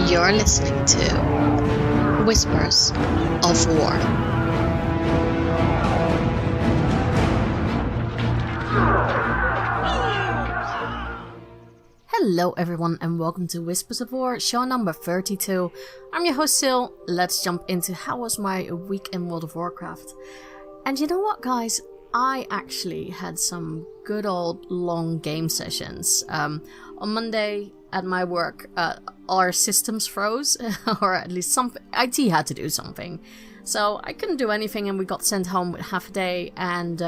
You're listening to Whispers of War. Hello everyone and welcome to Whispers of War, show number 32. I'm your host Sil. Let's jump into how was my week in World of Warcraft. And you know what guys, I actually had some good old long game sessions. On Monday at my work, our systems froze, or at least something. IT had to do something. So I couldn't do anything and we got sent home with half a day. And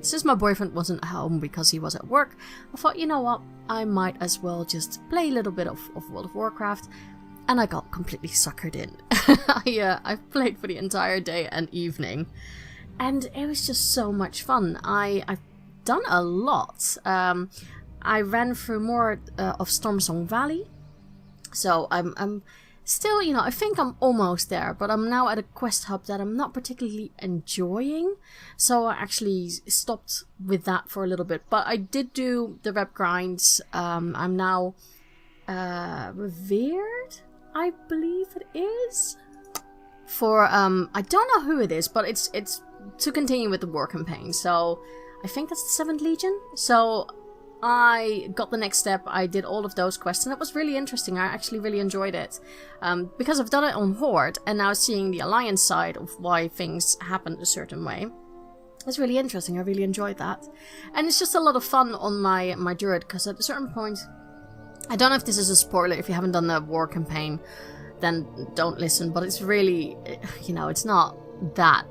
since my boyfriend wasn't home because he was at work, I thought, you know what, I might as well just play a little bit of World of Warcraft. And I got completely suckered in. I played for the entire day and evening. And it was just so much fun. I've done a lot. I ran through more of Stormsong Valley. So I'm still, I think I'm almost there. But I'm now at a quest hub that I'm not particularly enjoying. So I actually stopped with that for a little bit. But I did do the rep grinds. I'm now revered, I believe it is. For, I don't know who it is, but it's to continue with the war campaign. So I think that's the 7th Legion. So I got the next step. I did all of those quests and it was really interesting. I actually really enjoyed it. Because I've done it on Horde and now seeing the Alliance side of why things happened a certain way. It's really interesting. I really enjoyed that. And it's just a lot of fun on my Druid because at a certain point, I don't know if this is a spoiler. If you haven't done the war campaign, then don't listen. But it's really, it's not that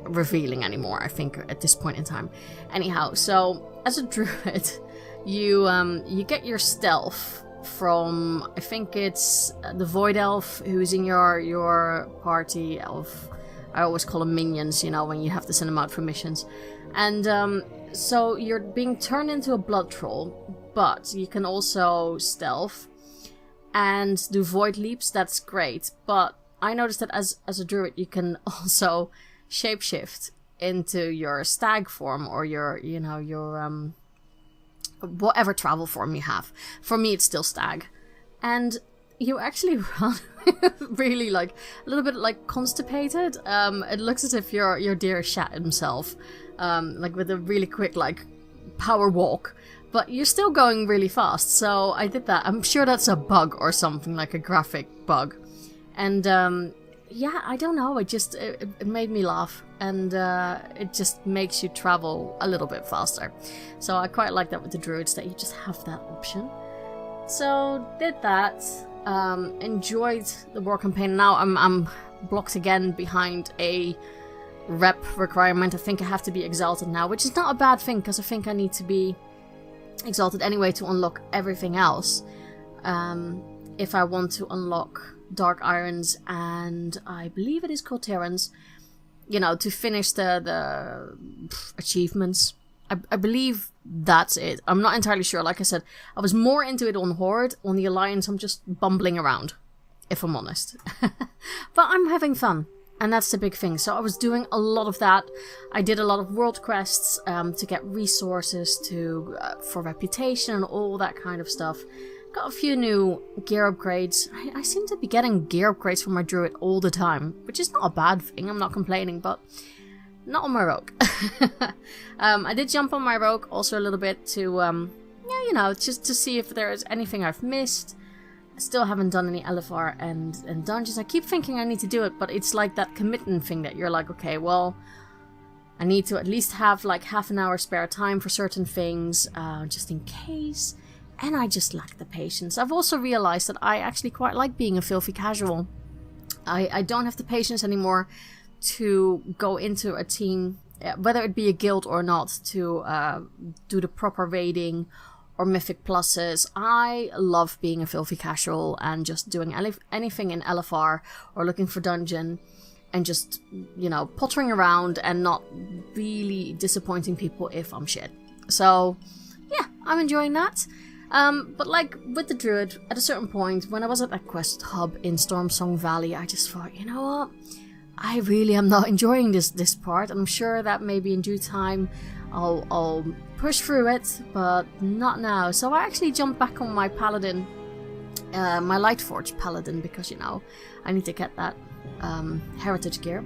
revealing anymore, I think, at this point in time. Anyhow, so as a druid, you get your stealth from, I think it's the Void Elf who's in your party of, I always call them minions, when you have to send them out for missions. And so you're being turned into a blood troll, but you can also stealth and do void leaps. That's great, but I noticed that as a druid you can also shapeshift into your stag form or your whatever travel form you have. For me it's still stag, and you actually run really like a little bit like constipated. It looks as if your deer shat himself, like with a really quick like power walk, but you're still going really fast. So I did that. I'm sure that's a bug or something, like a graphic bug. And yeah, I don't know, it made me laugh, and it just makes you travel a little bit faster. So I quite like that with the druids, that you just have that option. So did that, enjoyed the war campaign. Now I'm blocked again behind a rep requirement. I think I have to be exalted now, which is not a bad thing, because I think I need to be exalted anyway to unlock everything else. If I want to unlock Dark Irons and I believe it is called Terrans, to finish the achievements. I believe that's it. I'm not entirely sure. Like I said, I was more into it on Horde. On the Alliance, I'm just bumbling around, if I'm honest. But I'm having fun, and that's the big thing. So I was doing a lot of that. I did a lot of world quests to get resources for reputation and all that kind of stuff. Got a few new gear upgrades. I seem to be getting gear upgrades from my druid all the time, which is not a bad thing. I'm not complaining, but not on my rogue. I did jump on my rogue also a little bit to, just to see if there is anything I've missed. I still haven't done any LFR and dungeons. I keep thinking I need to do it, but it's like that commitment thing that you're like, okay, well, I need to at least have like half an hour spare time for certain things, just in case. And I just lack the patience. I've also realized that I actually quite like being a filthy casual. I don't have the patience anymore to go into a team, whether it be a guild or not, to do the proper raiding or mythic pluses. I love being a filthy casual and just doing anything in LFR or looking for dungeon and just, pottering around and not really disappointing people if I'm shit. So, yeah, I'm enjoying that. But like with the druid, at a certain point, when I was at that quest hub in Stormsong Valley, I just thought, you know what? I really am not enjoying this part. I'm sure that maybe in due time I'll push through it, but not now. So I actually jumped back on my paladin my Lightforge Paladin, because, I need to get that heritage gear.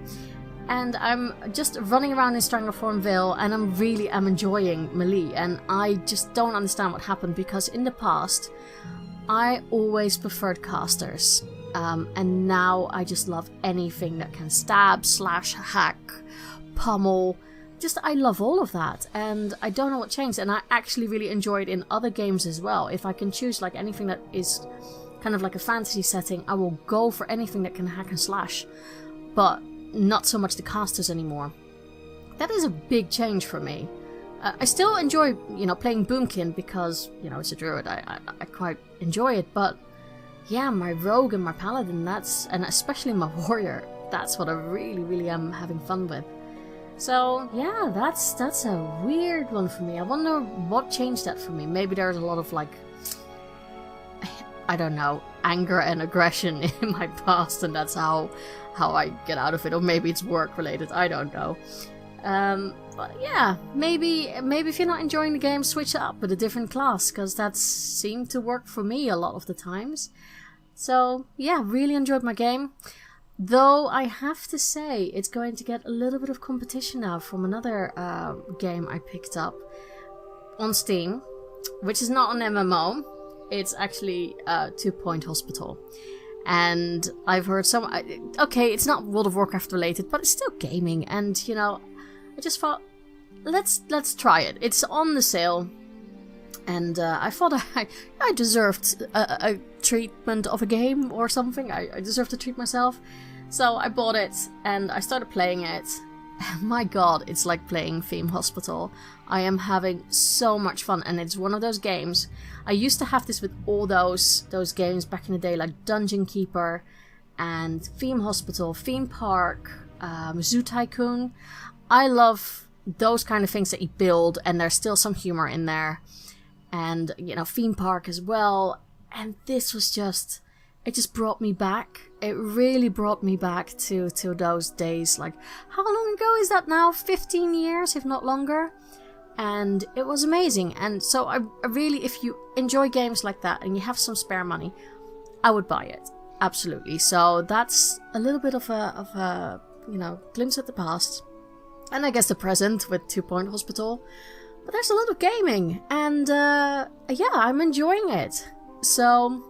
And I'm just running around in Stranglethorn Vale, and I'm enjoying melee, and I just don't understand what happened, because in the past, I always preferred casters, and now I just love anything that can stab, slash, hack, pummel. I love all of that, and I don't know what changed, and I actually really enjoy it in other games as well. If I can choose like anything that is kind of like a fantasy setting, I will go for anything that can hack and slash, but not so much the casters anymore. That is a big change for me. I still enjoy, playing Boomkin because, it's a druid. I quite enjoy it, but yeah, my rogue and my paladin, and especially my warrior, that's what I really, really am having fun with. So yeah, that's a weird one for me. I wonder what changed that for me. Maybe there's a lot of I don't know, anger and aggression in my past, and that's how I get out of it. Or maybe it's work related. I don't know. But yeah, maybe if you're not enjoying the game, switch it up with a different class, because that seemed to work for me a lot of the times. So yeah, really enjoyed my game. Though I have to say, it's going to get a little bit of competition now from another game I picked up on Steam, which is not an MMO. It's actually 2 Point Hospital. And I've heard okay, it's not World of Warcraft related, but it's still gaming. And, I just thought, let's try it. It's on the sale. And I thought I deserved a treatment of a game or something. I deserved to treat myself. So I bought it and I started playing it. My god, it's like playing Theme Hospital. I am having so much fun, and it's one of those games. I used to have this with all those games back in the day, like Dungeon Keeper and Theme Hospital, Theme Park, Zoo Tycoon. I love those kind of things that you build, and there's still some humor in there. And, Theme Park as well. And this was it just brought me back. It really brought me back to those days. Like, how long ago is that now? 15 years, if not longer. And it was amazing. And so I really, if you enjoy games like that and you have some spare money, I would buy it. Absolutely. So that's a little bit of a glimpse at the past. And I guess the present with 2 Point Hospital. But there's a lot of gaming, and yeah, I'm enjoying it. So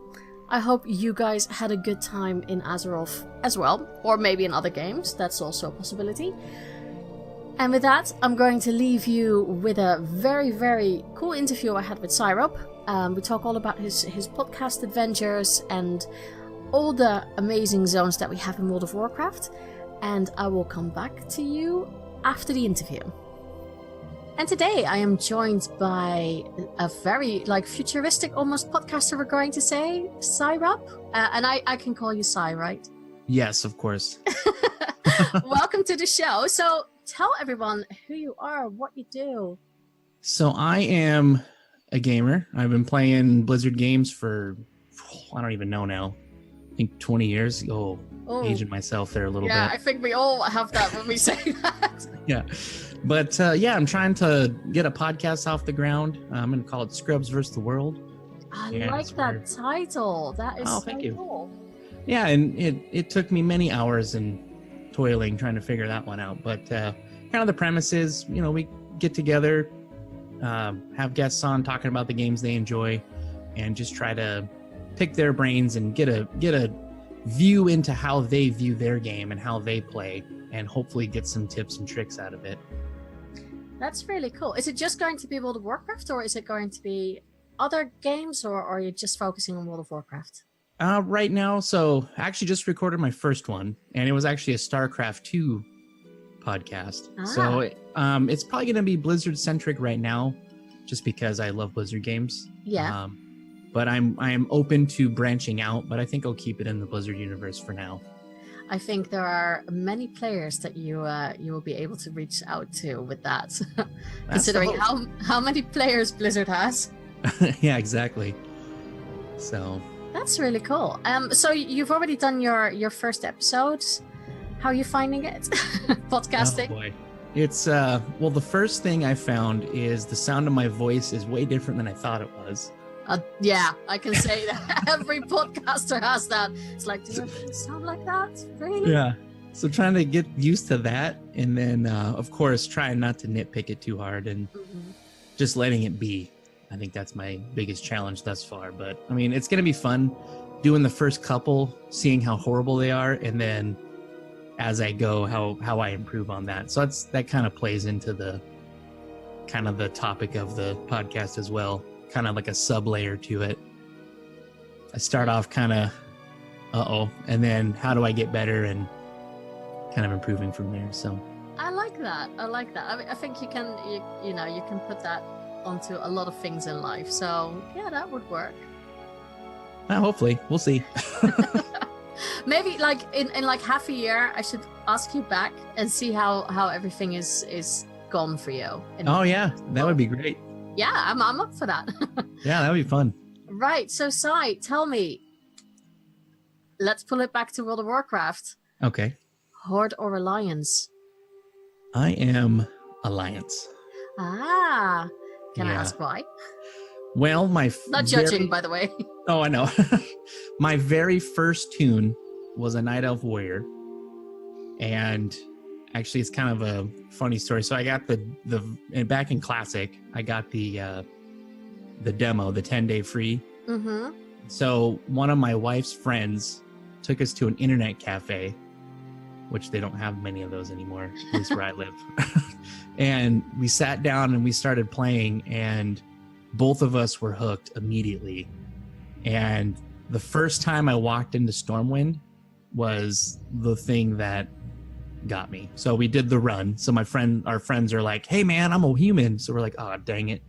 I hope you guys had a good time in Azeroth as well, or maybe in other games. That's also a possibility. And with that, I'm going to leave you with a very, very cool interview I had with Cyrub. We talk all about his podcast adventures and all the amazing zones that we have in World of Warcraft. And I will come back to you after the interview. And today I am joined by a very futuristic almost podcaster, we're going to say, Cyrub. And I can call you Cy, right? Yes, of course. Welcome to the show. So tell everyone who you are, what you do. So I am a gamer. I've been playing Blizzard games for, I don't even know now, I think 20 years. Aging myself there a little bit. Yeah, I think we all have that when we say that. Yeah. But I'm trying to get a podcast off the ground. I'm going to call it Scrubs vs. the World. I like that title. That is thank so you. Cool. Yeah, and it took me many hours and toiling trying to figure that one out. But kind of the premise is, we get together, have guests on talking about the games they enjoy, and just try to pick their brains and get a view into how they view their game and how they play, and hopefully get some tips and tricks out of it. That's really cool. Is it just going to be World of Warcraft, or is it going to be other games, or are you just focusing on World of Warcraft? Right now, so I actually just recorded my first one, and it was actually a StarCraft 2 podcast. So it's probably going to be Blizzard-centric right now, just because I love Blizzard games. Yeah. But I am open to branching out, but I think I'll keep it in the Blizzard universe for now. I think there are many players that you will be able to reach out to with that, considering how many players Blizzard has. Yeah, exactly. So that's really cool. So you've already done your first episode. How are you finding it? Podcasting? Oh boy. It's the first thing I found is the sound of my voice is way different than I thought it was. Yeah, I can say that every podcaster has that. It's like, do your voice sound like that? Really? Yeah. So trying to get used to that, and then of course trying not to nitpick it too hard and just letting it be. I think that's my biggest challenge thus far. But I mean, it's gonna be fun doing the first couple, seeing how horrible they are, and then as I go, how I improve on that. So that kind of plays into the kind of the topic of the podcast as well, kind of like a sub layer to it. I start off kind of and then how do I get better and kind of improving from there. So I like that. I mean, I think you can you can put that onto a lot of things in life. So yeah, that would work. Hopefully, we'll see. Maybe like in like half a year, I should ask you back and see how everything is gone for you. Oh yeah, that would be great. Yeah, I'm up for that. Yeah, that would be fun. Right. So Cy, tell me. Let's pull it back to World of Warcraft. Okay. Horde or Alliance? I am Alliance. Ah. Can I ask why? Well, not judging, by the way. Oh, I know. My very first tune was a Night Elf Warrior, and actually, it's kind of a funny story. So I got the back in Classic, I got the demo, the 10-day free. Mm-hmm. So one of my wife's friends took us to an internet cafe, which they don't have many of those anymore, at least where I live. And we sat down and we started playing, and both of us were hooked immediately. And the first time I walked into Stormwind was the thing that got me. So we did the run. So our friends are like, "Hey man, I'm a human." So we're like, "Oh, dang it."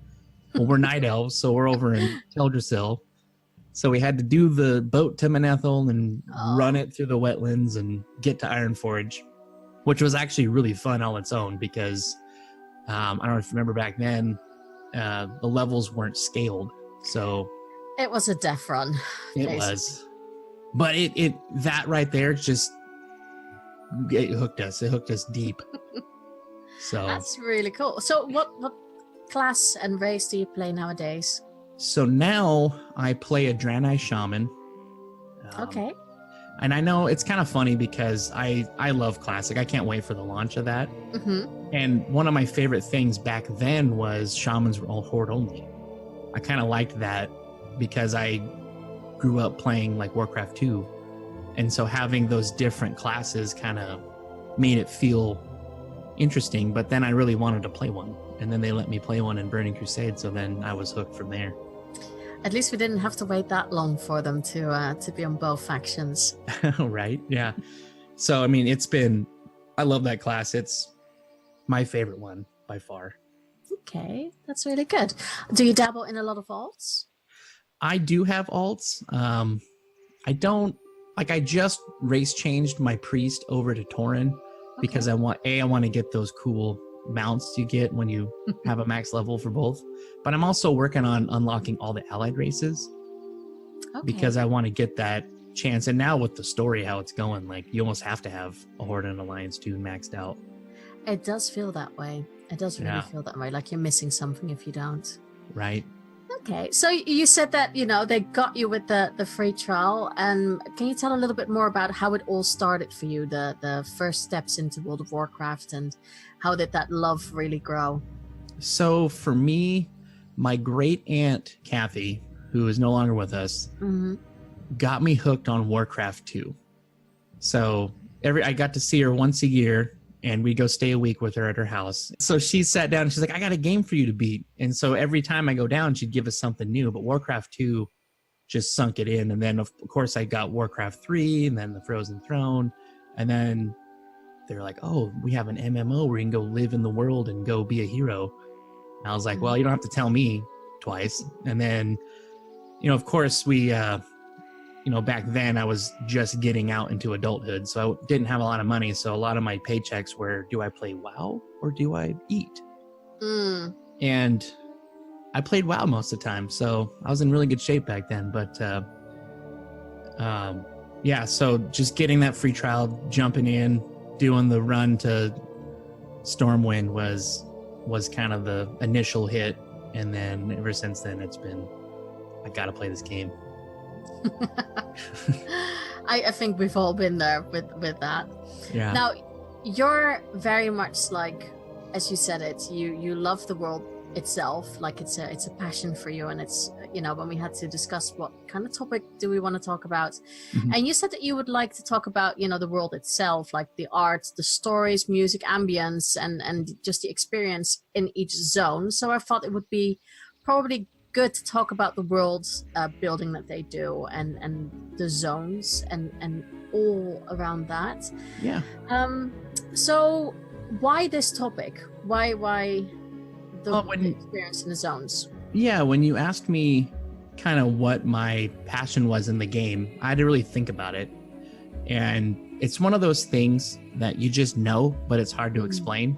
Well, we're night elves, so we're over in Teldrassil. So we had to do the boat to Manethil and run it through the wetlands and get to Ironforge, which was actually really fun on its own because I don't know if you remember back then, the levels weren't scaled. So it was a death run. It was. But it that right there just it hooked us. It hooked us deep. So that's really cool. So what class and race do you play nowadays? So now I play a Draenei Shaman. Okay. And I know it's kind of funny because I love Classic. I can't wait for the launch of that. Mm-hmm. And one of my favorite things back then was Shamans were all Horde only. I kind of liked that because I grew up playing like Warcraft 2. And so having those different classes kind of made it feel interesting. But then I really wanted to play one. And then they let me play one in Burning Crusade. So then I was hooked from there. At least we didn't have to wait that long for them to be on both factions. Right. Yeah. So, I mean, I love that class. It's my favorite one by far. Okay. That's really good. Do you dabble in a lot of alts? I do have alts. I don't, I just race changed my priest over to Tauren because I want to get those cool mounts you get when you have a max level for both, but I'm also working on unlocking all the allied races because I want to get that chance. And now with the story how it's going, like you almost have to have a Horde and Alliance tune maxed out. It does feel that way. It does really feel that way, like you're missing something if you don't. Right. Okay, so you said that they got you with the free trial, and can you tell a little bit more about how it all started for you, the first steps into World of Warcraft, and how did that love really grow? So for me, my great aunt Kathy, who is no longer with us, got me hooked on Warcraft 2. So I got to see her once a year, and we'd go stay a week with her at her house. So she sat down and she's like, "I got a game for you to beat." And so every time I go down, she'd give us something new. But Warcraft 2 just sunk it in. And then, of course, I got Warcraft 3 and then the Frozen Throne. And then they're like, "Oh, we have an MMO where you can go live in the world and go be a hero." And I was like, "Well, you don't have to tell me twice." And then, of course, we... back then I was just getting out into adulthood, so I didn't have a lot of money. So a lot of my paychecks were, do I play WoW or do I eat? And I played WoW most of the time, so I was in really good shape back then. But so just getting that free trial, jumping in, doing the run to Stormwind was kind of the initial hit. And then ever since then, I gotta play this game. I think we've all been there with that. Yeah. Now, you're very much like, as you said it, you love the world itself, like it's a passion for you, and it's, you know, when we had to discuss what kind of topic do we want to talk about, and you said that you would like to talk about, you know, the world itself, like the art, the stories, music, ambience, and just the experience in each zone. So I thought it would be probably good to talk about the world building that they do, and the zones and all around that. Yeah. So why this topic? Why the When- experience in the zones? Yeah, when you asked me kind of what my passion was in the game, I had to really think about it. And it's one of those things that you just know, but it's hard to explain.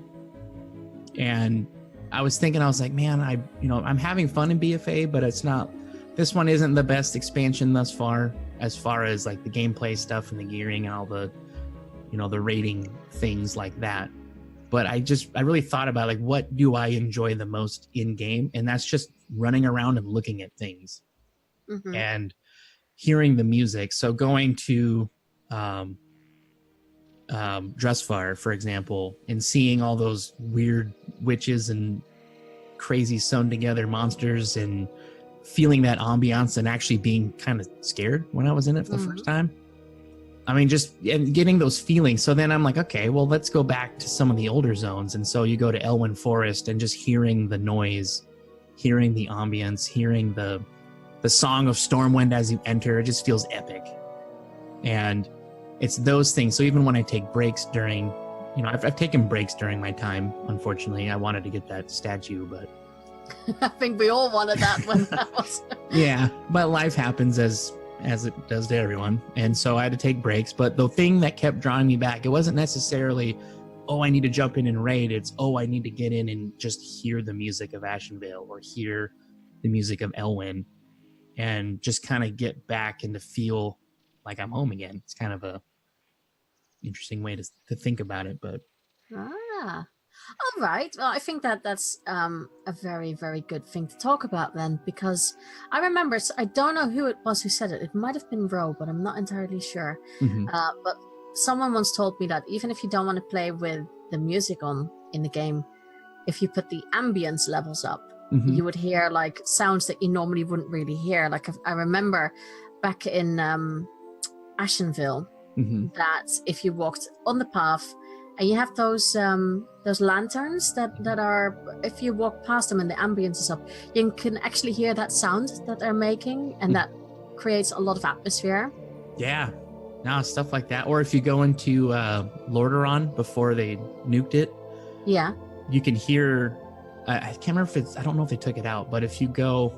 And I was thinking, I was like, man, I'm having fun in BFA, but this one isn't the best expansion thus far, as far as like the gameplay stuff and the gearing and all the, you know, the rating things like that. But I really thought about like, what do I enjoy the most in game? And that's just running around and looking at things and hearing the music. So going to Dressfire, for example, and seeing all those weird witches and crazy sewn together monsters and feeling that ambiance and actually being kind of scared when I was in it for the first time. I mean, just and getting those feelings. So then I'm like, okay, well, let's go back to some of the older zones. And so you go to Elwyn Forest and just hearing the noise, hearing the ambience, hearing the song of Stormwind as you enter, it just feels epic. And it's those things. So even when I take breaks during, you know, I've taken breaks during my time. Unfortunately, I wanted to get that statue, but I think we all wanted that when that was. yeah, but life happens as it does to everyone. And so I had to take breaks. But the thing that kept drawing me back, it wasn't necessarily, oh, I need to jump in and raid. It's, oh, I need to get in and just hear the music of Ashenvale or hear the music of Elwyn and just kind of get back and to feel like I'm home again. It's kind of a interesting way to think about it, but all right. Well, I think that's a very, very good thing to talk about then, because I remember, I don't know who it was who said it. It might have been Ro, but I'm not entirely sure. But someone once told me that even if you don't want to play with the music on in the game, if you put the ambience levels up, you would hear like sounds that you normally wouldn't really hear. Like I remember back in Ashenville, that if you walked on the path and you have those lanterns that are, if you walk past them and the ambience is up, you can actually hear that sound that they're making, and that creates a lot of atmosphere. Yeah, no, stuff like that. Or if you go into Lordaeron before they nuked it, you can hear. I can't remember if it's. I don't know if they took it out, but if you go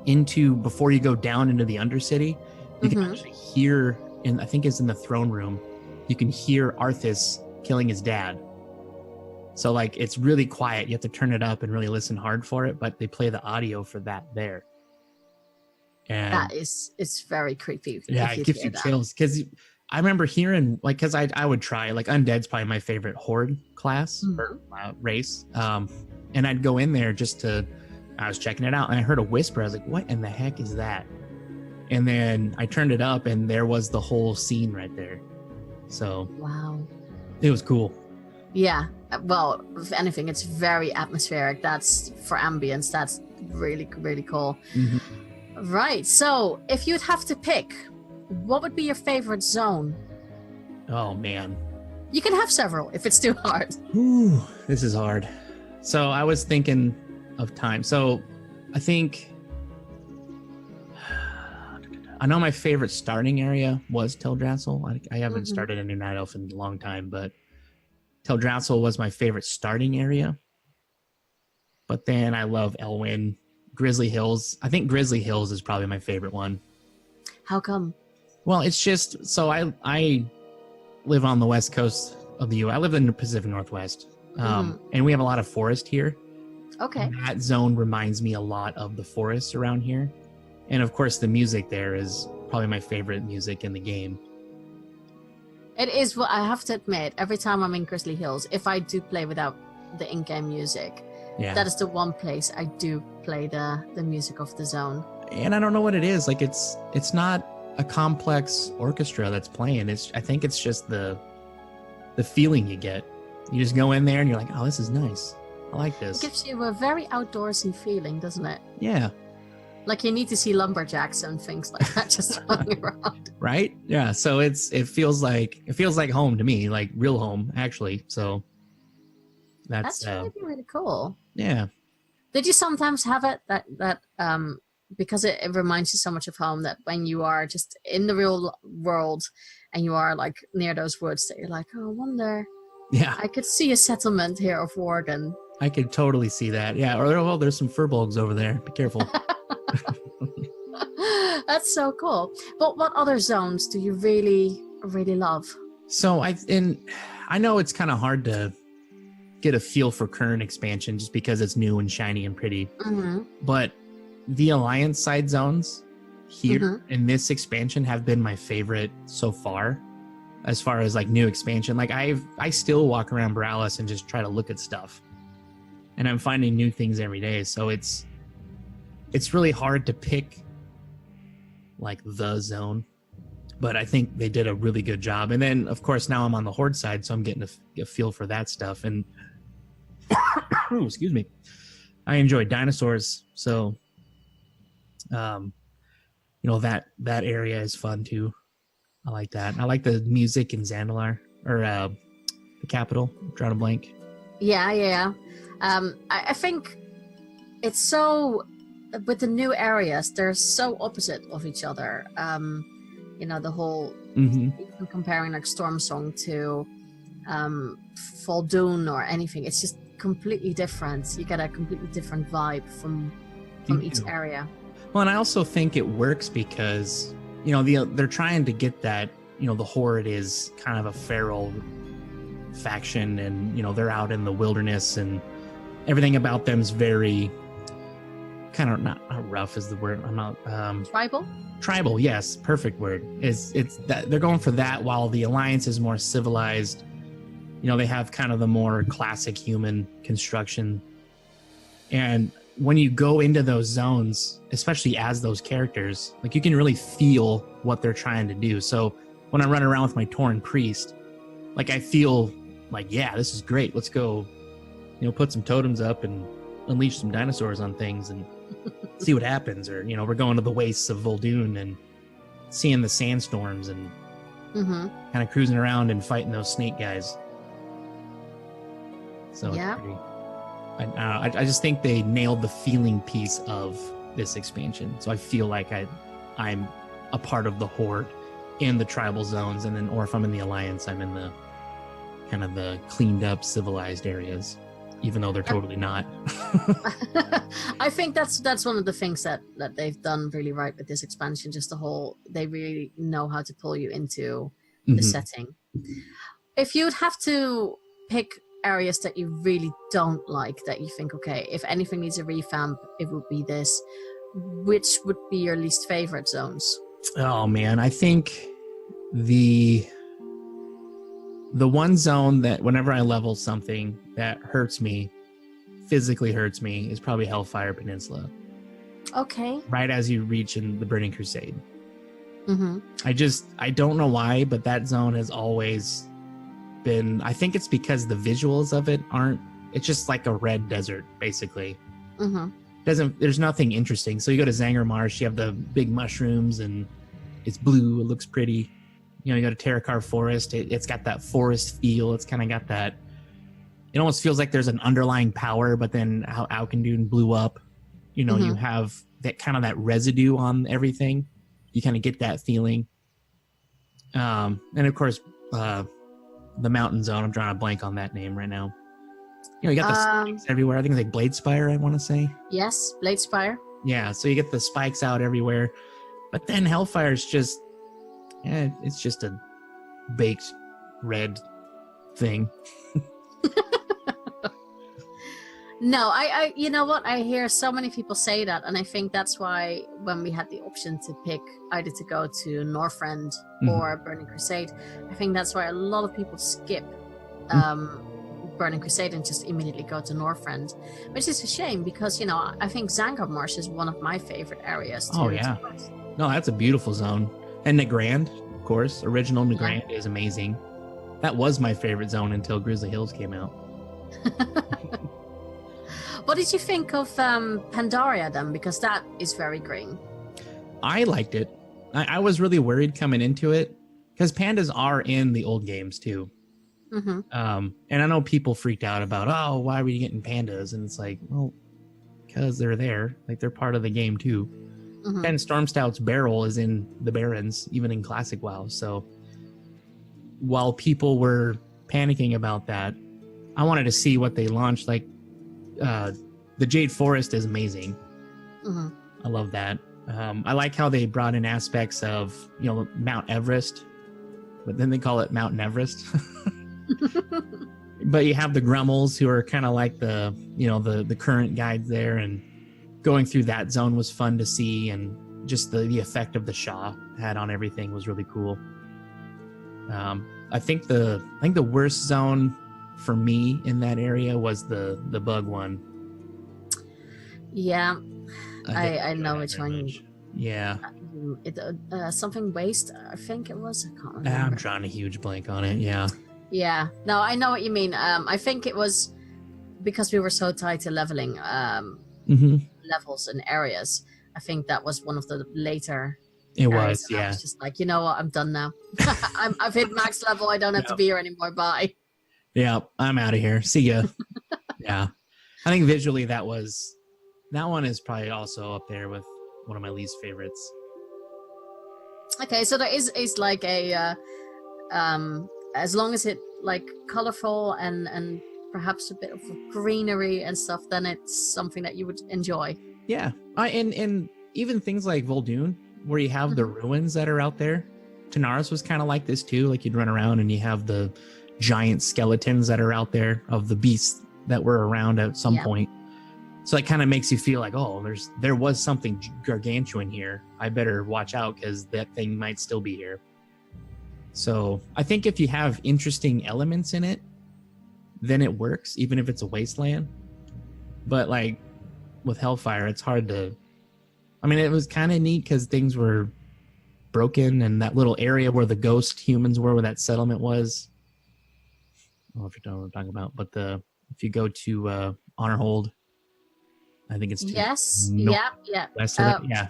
into before you go down into the Undercity, you can actually hear. I think it's in the throne room. You can hear Arthas killing his dad. So like it's really quiet. You have to turn it up and really listen hard for it, but they play the audio for that there. And that it's very creepy. Yeah, it gives you chills because I remember hearing like, because I would try like Undead's probably my favorite horde class or race, and I'd go in there I was checking it out and I heard a whisper. I was like, what in the heck is that? And then I turned it up and there was the whole scene right there. So wow, it was cool. Yeah, well, if anything, it's very atmospheric. That's for ambience. That's really, really cool. Right. So if you'd have to pick, what would be your favorite zone? Oh man, you can have several if it's too hard. Ooh, this is hard. So I was thinking of time. So I think I know my favorite starting area was Teldrassil. I haven't started a new Night Elf in a long time, but Teldrassil was my favorite starting area. But then I love Elwyn, Grizzly Hills. I think Grizzly Hills is probably my favorite one. How come? Well, it's just, so I live on the west coast of the U.S. I live in the Pacific Northwest, and we have a lot of forest here. Okay. And that zone reminds me a lot of the forests around here. And of course, the music there is probably my favorite music in the game. It is. Well, I have to admit, every time I'm in Grizzly Hills, if I do play without the in-game music, that is the one place I do play the music of the zone. and I don't know what it is. Like it's not a complex orchestra that's playing. I think it's just the feeling you get. You just go in there and you're like, oh, this is nice. I like this. It gives you a very outdoorsy feeling, doesn't it? Yeah. Like you need to see lumberjacks and things like that just running around. Right? Yeah. So it feels like home to me, like real home, actually. So that's really cool. Yeah. Did you sometimes have it that because it reminds you so much of home, that when you are just in the real world and you are like near those woods, that you're like, oh, I wonder. Yeah. I could see a settlement here of Worgen. I could totally see that. Yeah. Or well, there's some furbolgs over there. Be careful. That's so cool. But what other zones do you really, really love? So I know it's kind of hard to get a feel for current expansion just because it's new and shiny and pretty. Mm-hmm. But the Alliance side zones here in this expansion have been my favorite so far as like new expansion. Like I still walk around Borealis and just try to look at stuff, and I'm finding new things every day. So it's really hard to pick like the zone, but I think they did a really good job. And then of course now I'm on the Horde side, so I'm getting a feel for that stuff. And excuse me, I enjoy dinosaurs, so that area is fun too. I like that. I like the music in Zandalar, or the capital. I'm drawing a blank. Yeah. I think it's so, with the new areas, they're so opposite of each other. The whole, even comparing like Storm Song to Faldoon or anything, it's just completely different. You get a completely different vibe from each area. Well, and I also think it works because, they're trying to get that, the Horde is kind of a feral faction, and, they're out in the wilderness, and everything about them's very kind of not rough is the word. I'm not tribal. Yes. Perfect word. It's that they're going for that, while the Alliance is more civilized. They have kind of the more classic human construction. And when you go into those zones, especially as those characters, like you can really feel what they're trying to do. So when I run around with my Tauren priest, like I feel like, yeah, this is great. Let's go, put some totems up and unleash some dinosaurs on things and see what happens. Or, we're going to the wastes of Vol'dun and seeing the sandstorms and kind of cruising around and fighting those snake guys. So yeah. It's pretty, I just think they nailed the feeling piece of this expansion. So I feel like I'm a part of the Horde in the tribal zones, and then, or if I'm in the Alliance, I'm in the kind of the cleaned up, civilized areas, even though they're totally not. I think that's one of the things that they've done really right with this expansion. Just the whole, they really know how to pull you into the setting. If you'd have to pick areas that you really don't like, that you think, okay, if anything needs a revamp, it would be this, which would be your least favorite zones? Oh man, I think the one zone that whenever I level something that physically hurts me is probably Hellfire Peninsula. Okay. Right as you reach in the Burning Crusade. I don't know why, but that zone has always been, I think it's because the visuals of it it's just like a red desert, basically. There's nothing interesting. So you go to Zanger Marsh, you have the big mushrooms and it's blue, it looks pretty. You go to Terakar Forest, it's got that forest feel. It's kind of got that, it almost feels like there's an underlying power, but then how Alkindune blew up, you have that kind of that residue on everything. You kind of get that feeling. And of course, the mountain zone, I'm drawing a blank on that name right now. You got the spikes everywhere. I think it's like Bladespire, I want to say. Yes, Bladespire. Yeah, so you get the spikes out everywhere. But then Hellfire's just, it's just a baked red thing. No, I you know what? I hear so many people say that, and I think that's why when we had the option to pick either to go to Northrend or Burning Crusade, I think that's why a lot of people skip Burning Crusade and just immediately go to Northrend, which is a shame because, you know, I think Zangar Marsh is one of my favorite areas. Oh, yeah. No, that's a beautiful zone. And Nagrand, of course, original Nagrand is amazing. That was my favorite zone until Grizzly Hills came out. What did you think of Pandaria then? Because that is very green. I liked it. I was really worried coming into it because pandas are in the old games too. Mm-hmm. And I know people freaked out about, oh, why were you getting pandas? And it's like, well, because they're there. Like, they're part of the game too. Mm-hmm. And Stormstout's barrel is in the Barrens, even in Classic WoW. So while people were panicking about that, I wanted to see what they launched. Like, the Jade Forest is amazing. Mm-hmm. I love that. I like how they brought in aspects of, you know, Mount Everest, but then they call it Mount Everest. But you have the Grummels who are kind of like the, you know, the current guides there, and going through that zone was fun to see, and just the effect of the Shah had on everything was really cool. I think the worst zone for me in that area was the bug one. Yeah, I know which one. Yeah. Something waste, I think it was. I can't remember. I'm drawing a huge blank on it. Yeah. Yeah. No, I know what you mean. I think it was because we were so tied to leveling levels and areas. I think that was one of the later. It was, yeah. I was just like, you know what? I'm done now. I've hit max level. I don't have to be here anymore. Bye. Yeah, I'm out of here. See ya. Yeah. I think visually that one is probably also up there with one of my least favorites. Okay, so there is like a as long as it like colorful and perhaps a bit of greenery and stuff, then it's something that you would enjoy. Yeah. And even things like Vol'dun, where you have the ruins that are out there. Tanaris was kind of like this too. Like, you'd run around and you have the giant skeletons that are out there of the beasts that were around at some point. So it kind of makes you feel like, oh, there was something gargantuan here. I better watch out because that thing might still be here. So I think if you have interesting elements in it, then it works, even if it's a wasteland. But like with Hellfire, it's hard to. I mean, it was kind of neat because things were broken, and that little area where the ghost humans were, where that settlement was. I don't know if you know what I'm talking about, but if you go to Honorhold, I think it's yes, west of it. Yeah,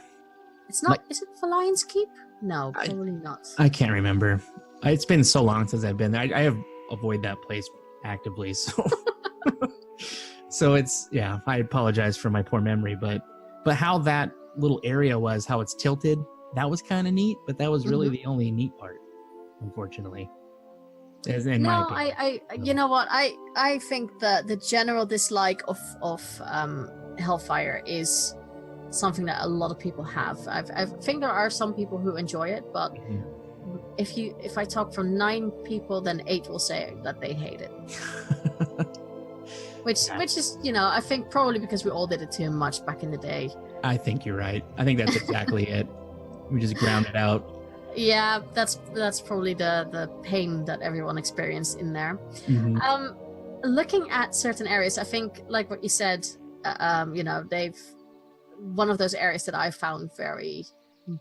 it's not. Is it for Lion's Keep? No, probably not. I can't remember. It's been so long since I've been there. I have avoid that place actively, so so it's I apologize for my poor memory, but how that little area was, how it's tilted, that was kind of neat, but that was really the only neat part, unfortunately. You know what, I think that the general dislike of Hellfire is something that a lot of people have. I think there are some people who enjoy it, but if I talk from 9 people, then 8 will say that they hate it. which is, you know, I think probably because we all did it too much back in the day. I think you're right. I think that's exactly it. We just ground it out. Yeah, that's probably the pain that everyone experienced in there. Looking at certain areas, I think, like what you said, you know, one of those areas that I found very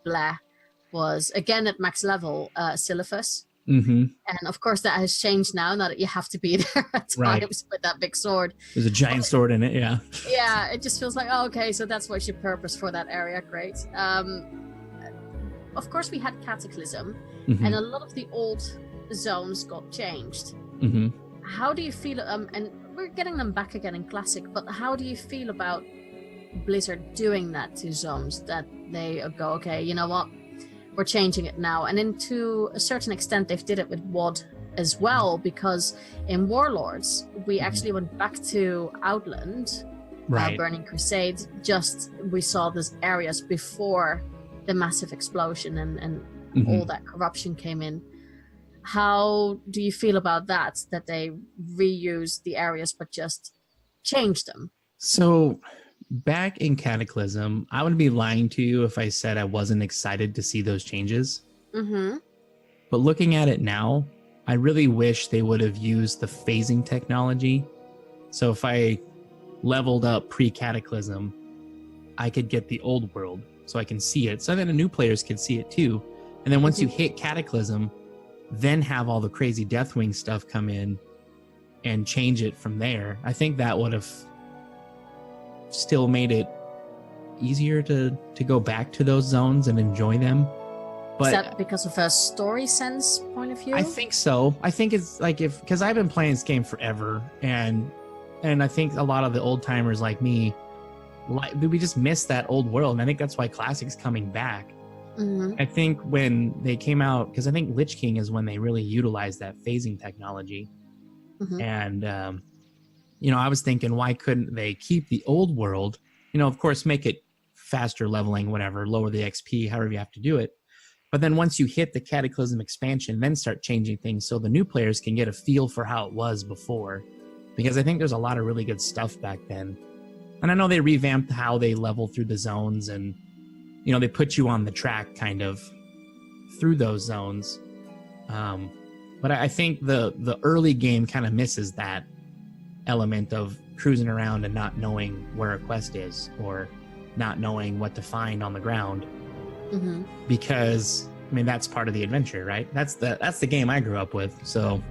blah was, again, at max level, Silithus. And of course that has changed now that you have to be there at times with that big sword. There's a giant sword in it, yeah, it just feels like, oh, okay, so that's what's your purpose for that area. Great. Of course we had Cataclysm, and a lot of the old zones got changed. How do you feel, and we're getting them back again in Classic, but how do you feel about Blizzard doing that to zones, that they go, okay, you know what, we're changing it now? And then to a certain extent they've did it with WoD as well, because in Warlords we actually went back to Outland, Burning Crusade, just we saw these areas before the massive explosion and all that corruption came in. How do you feel about that they reused the areas but just changed them? So back in Cataclysm, I would be lying to you if I said I wasn't excited to see those changes. But looking at it now, I really wish they would have used the phasing technology. So if I leveled up pre-Cataclysm, I could get the old world so I can see it. So then the new players could see it too. And then once you hit Cataclysm, then have all the crazy Deathwing stuff come in and change it from there. I think that would have still made it easier to go back to those zones and enjoy them. But is that because of a story sense point of view? I think so. I think it's like because I've been playing this game forever, and I think a lot of the old timers like me, we just miss that old world, and I think that's why Classic's coming back. I think when they came out, because I think Lich King is when they really utilized that phasing technology, and I was thinking, why couldn't they keep the old world? Of course, make it faster leveling, whatever, lower the XP, however you have to do it. But then once you hit the Cataclysm expansion, then start changing things so the new players can get a feel for how it was before. Because I think there's a lot of really good stuff back then. And I know they revamped how they level through the zones, and they put you on the track kind of through those zones. But I think the early game kind of misses that element of cruising around and not knowing where a quest is, or not knowing what to find on the ground. Because that's part of the adventure, right? That's the game I grew up with. So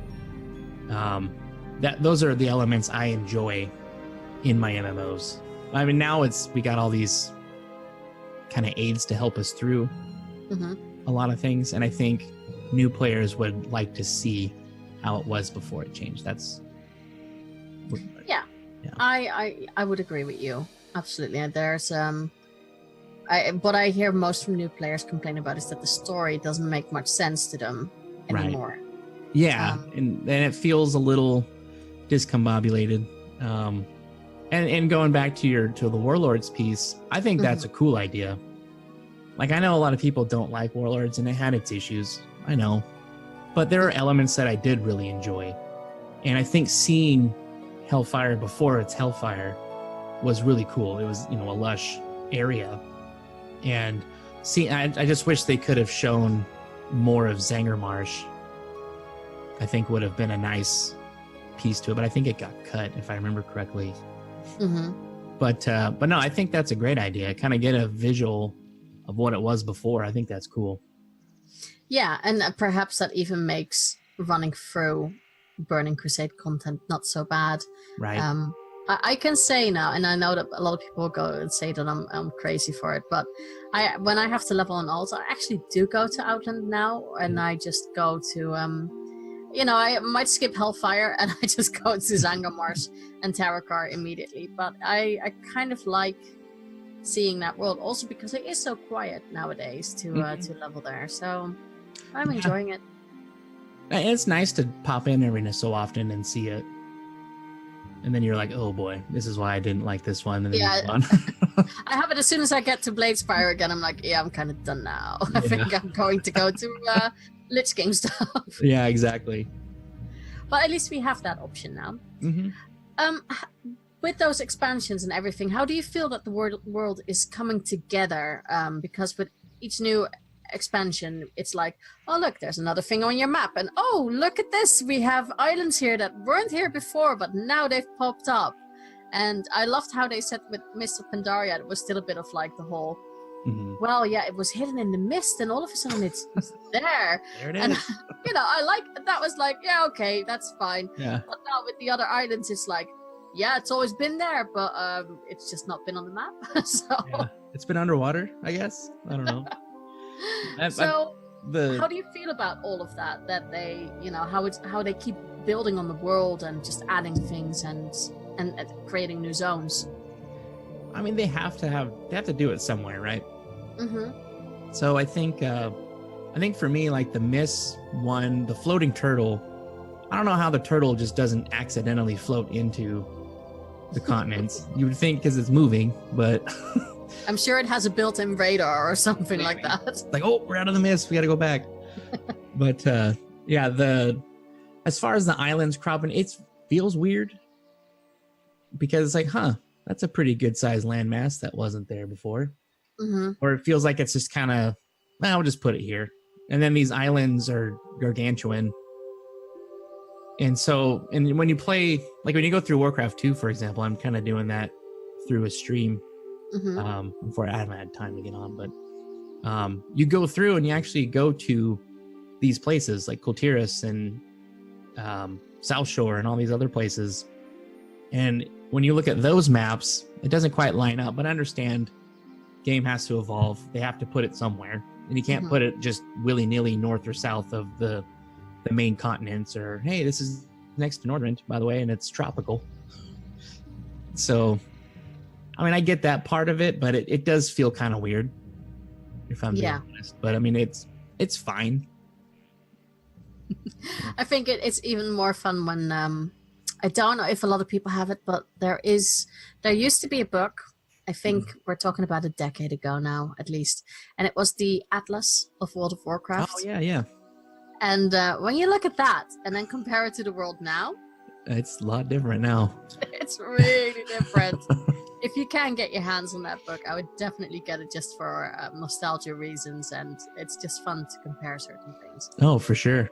those are the elements I enjoy in my MMOs. Now we got all these kind of aids to help us through a lot of things, and I think new players would like to see how it was before it changed. Yeah. I would agree with you, absolutely. And there's what I hear most from new players complain about is that the story doesn't make much sense to them anymore. Right. Yeah, and it feels a little discombobulated. And going back to the Warlords piece, I think that's a cool idea. Like, I know a lot of people don't like Warlords, and it had its issues. I know. But there are elements that I did really enjoy. And I think seeing Hellfire before it's Hellfire was really cool. It was, a lush area. And I just wish they could have shown more of Zangermarsh. I think would have been a nice piece to it, but I think it got cut, if I remember correctly. But no, I think that's a great idea. Kind of get a visual of what it was before. I think that's cool. Yeah, and perhaps that even makes running through Burning Crusade content not so bad. Right. I can say now, and I know that a lot of people go and say that I'm crazy for it, but when I have to level on alts, I actually do go to Outland now, and I just go to I might skip Hellfire and I just go to Zangarmarsh and Tarakar immediately. But I kind of like seeing that world, also because it is so quiet nowadays to level there. So I'm enjoying it. It's nice to pop in every so often and see it. And then you're like, oh boy, this is why I didn't like this one. And then you move on. I have it as soon as I get to Bladespire again. I'm like, yeah, I'm kind of done now. I think I'm going to go to Lich King stuff. Yeah, exactly. But at least we have that option now. With those expansions and everything, how do you feel that the world is coming together? Because with each new expansion, it's like, oh look, there's another thing on your map, and oh look at this, we have islands here that weren't here before, but now they've popped up. And I loved how they said with Mist of Pandaria, it was still a bit of like the whole, well, yeah, it was hidden in the mist, and all of a sudden it's there. There it is. And I like that. Was like, yeah, okay, that's fine. Yeah. But now with the other islands, it's like, yeah, it's always been there, but it's just not been on the map. So yeah. It's been underwater, I guess. I don't know. How do you feel about all of that? That they, how they keep building on the world and just adding things and creating new zones? I mean, they have to do it somewhere, right? So I think for me, like the Miss one, the floating turtle, I don't know how the turtle just doesn't accidentally float into the continents. You would think because it's moving, but I'm sure it has a built-in radar or something like that. Like, oh, we're out of the mist, we got to go back. But as far as the islands cropping, it feels weird because it's like, that's a pretty good sized landmass that wasn't there before. Or it feels like it's just kind of, we'll just put it here. And then these islands are gargantuan, And so, and when you play, like when you go through Warcraft 2, for example, I'm kind of doing that through a stream. Before I haven't had time to get on, but you go through and you actually go to these places like Kultiris and South Shore and all these other places. And when you look at those maps, it doesn't quite line up, but I understand game has to evolve. They have to put it somewhere, and you can't put it just willy-nilly north or south of the main continents, or hey, this is next to Northrend, by the way, and it's tropical. So I mean, I get that part of it, but it does feel kind of weird, if I'm being honest. But I mean, it's fine. I think it's even more fun when I don't know if a lot of people have it, but there used to be a book. I think we're talking about a decade ago now, at least, and it was the Atlas of World of Warcraft. Oh yeah. And when you look at that and then compare it to the world now, it's a lot different now. It's really different. If you can get your hands on that book, I would definitely get it just for nostalgia reasons, and it's just fun to compare certain things. Oh, for sure.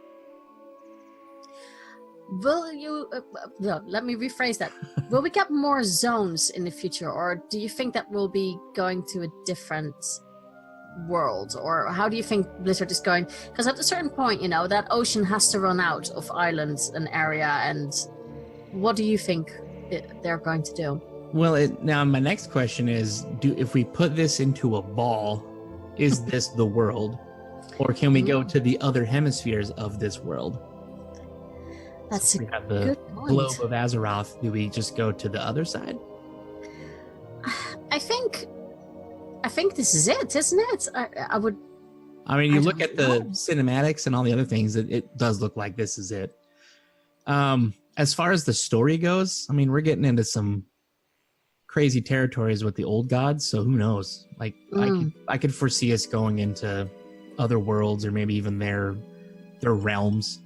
Will you, no, let me rephrase that. Will we get more zones in the future, or do you think that we'll be going to a different world? Or how do you think Blizzard is going? Because at a certain point, you know, that ocean has to run out of islands and area, and what do you think they're going to do? Well, now my next question is, if we put this into a ball, is this the world? Or can we go to the other hemispheres of this world? That's so we have the globe of Azeroth. Do we just go to the other side? I think this is it, isn't it? I would. I mean, you look at the cinematics and all the other things, it does look like this is it. As far as the story goes, I mean, we're getting into some crazy territories with the old gods, so who knows? Like, I could foresee us going into other worlds, or maybe even their realms,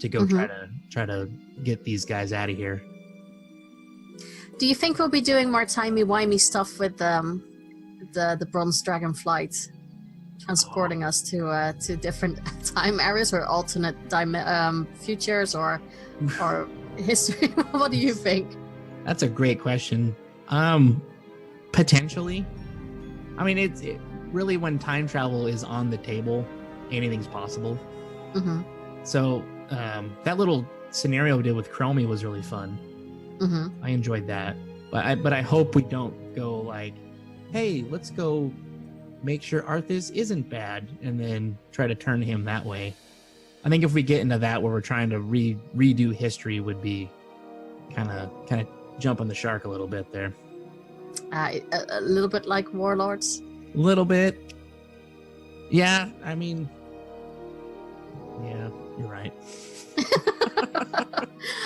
to go try to get these guys out of here. Do you think we'll be doing more timey-wimey stuff with the Bronze Dragon flight, transporting us to different time areas or alternate futures or history? What do you think? That's a great question. Potentially. I mean, it really, when time travel is on the table, anything's possible. So that little scenario we did with Chromie was really fun. I enjoyed that, but I hope we don't go like, hey, let's go make sure Arthas isn't bad, and then try to turn him that way. I think if we get into that where we're trying to redo history, would be kind of jumping the shark a little bit there. A little bit like Warlords. A little bit. Yeah, I mean, yeah, you're right.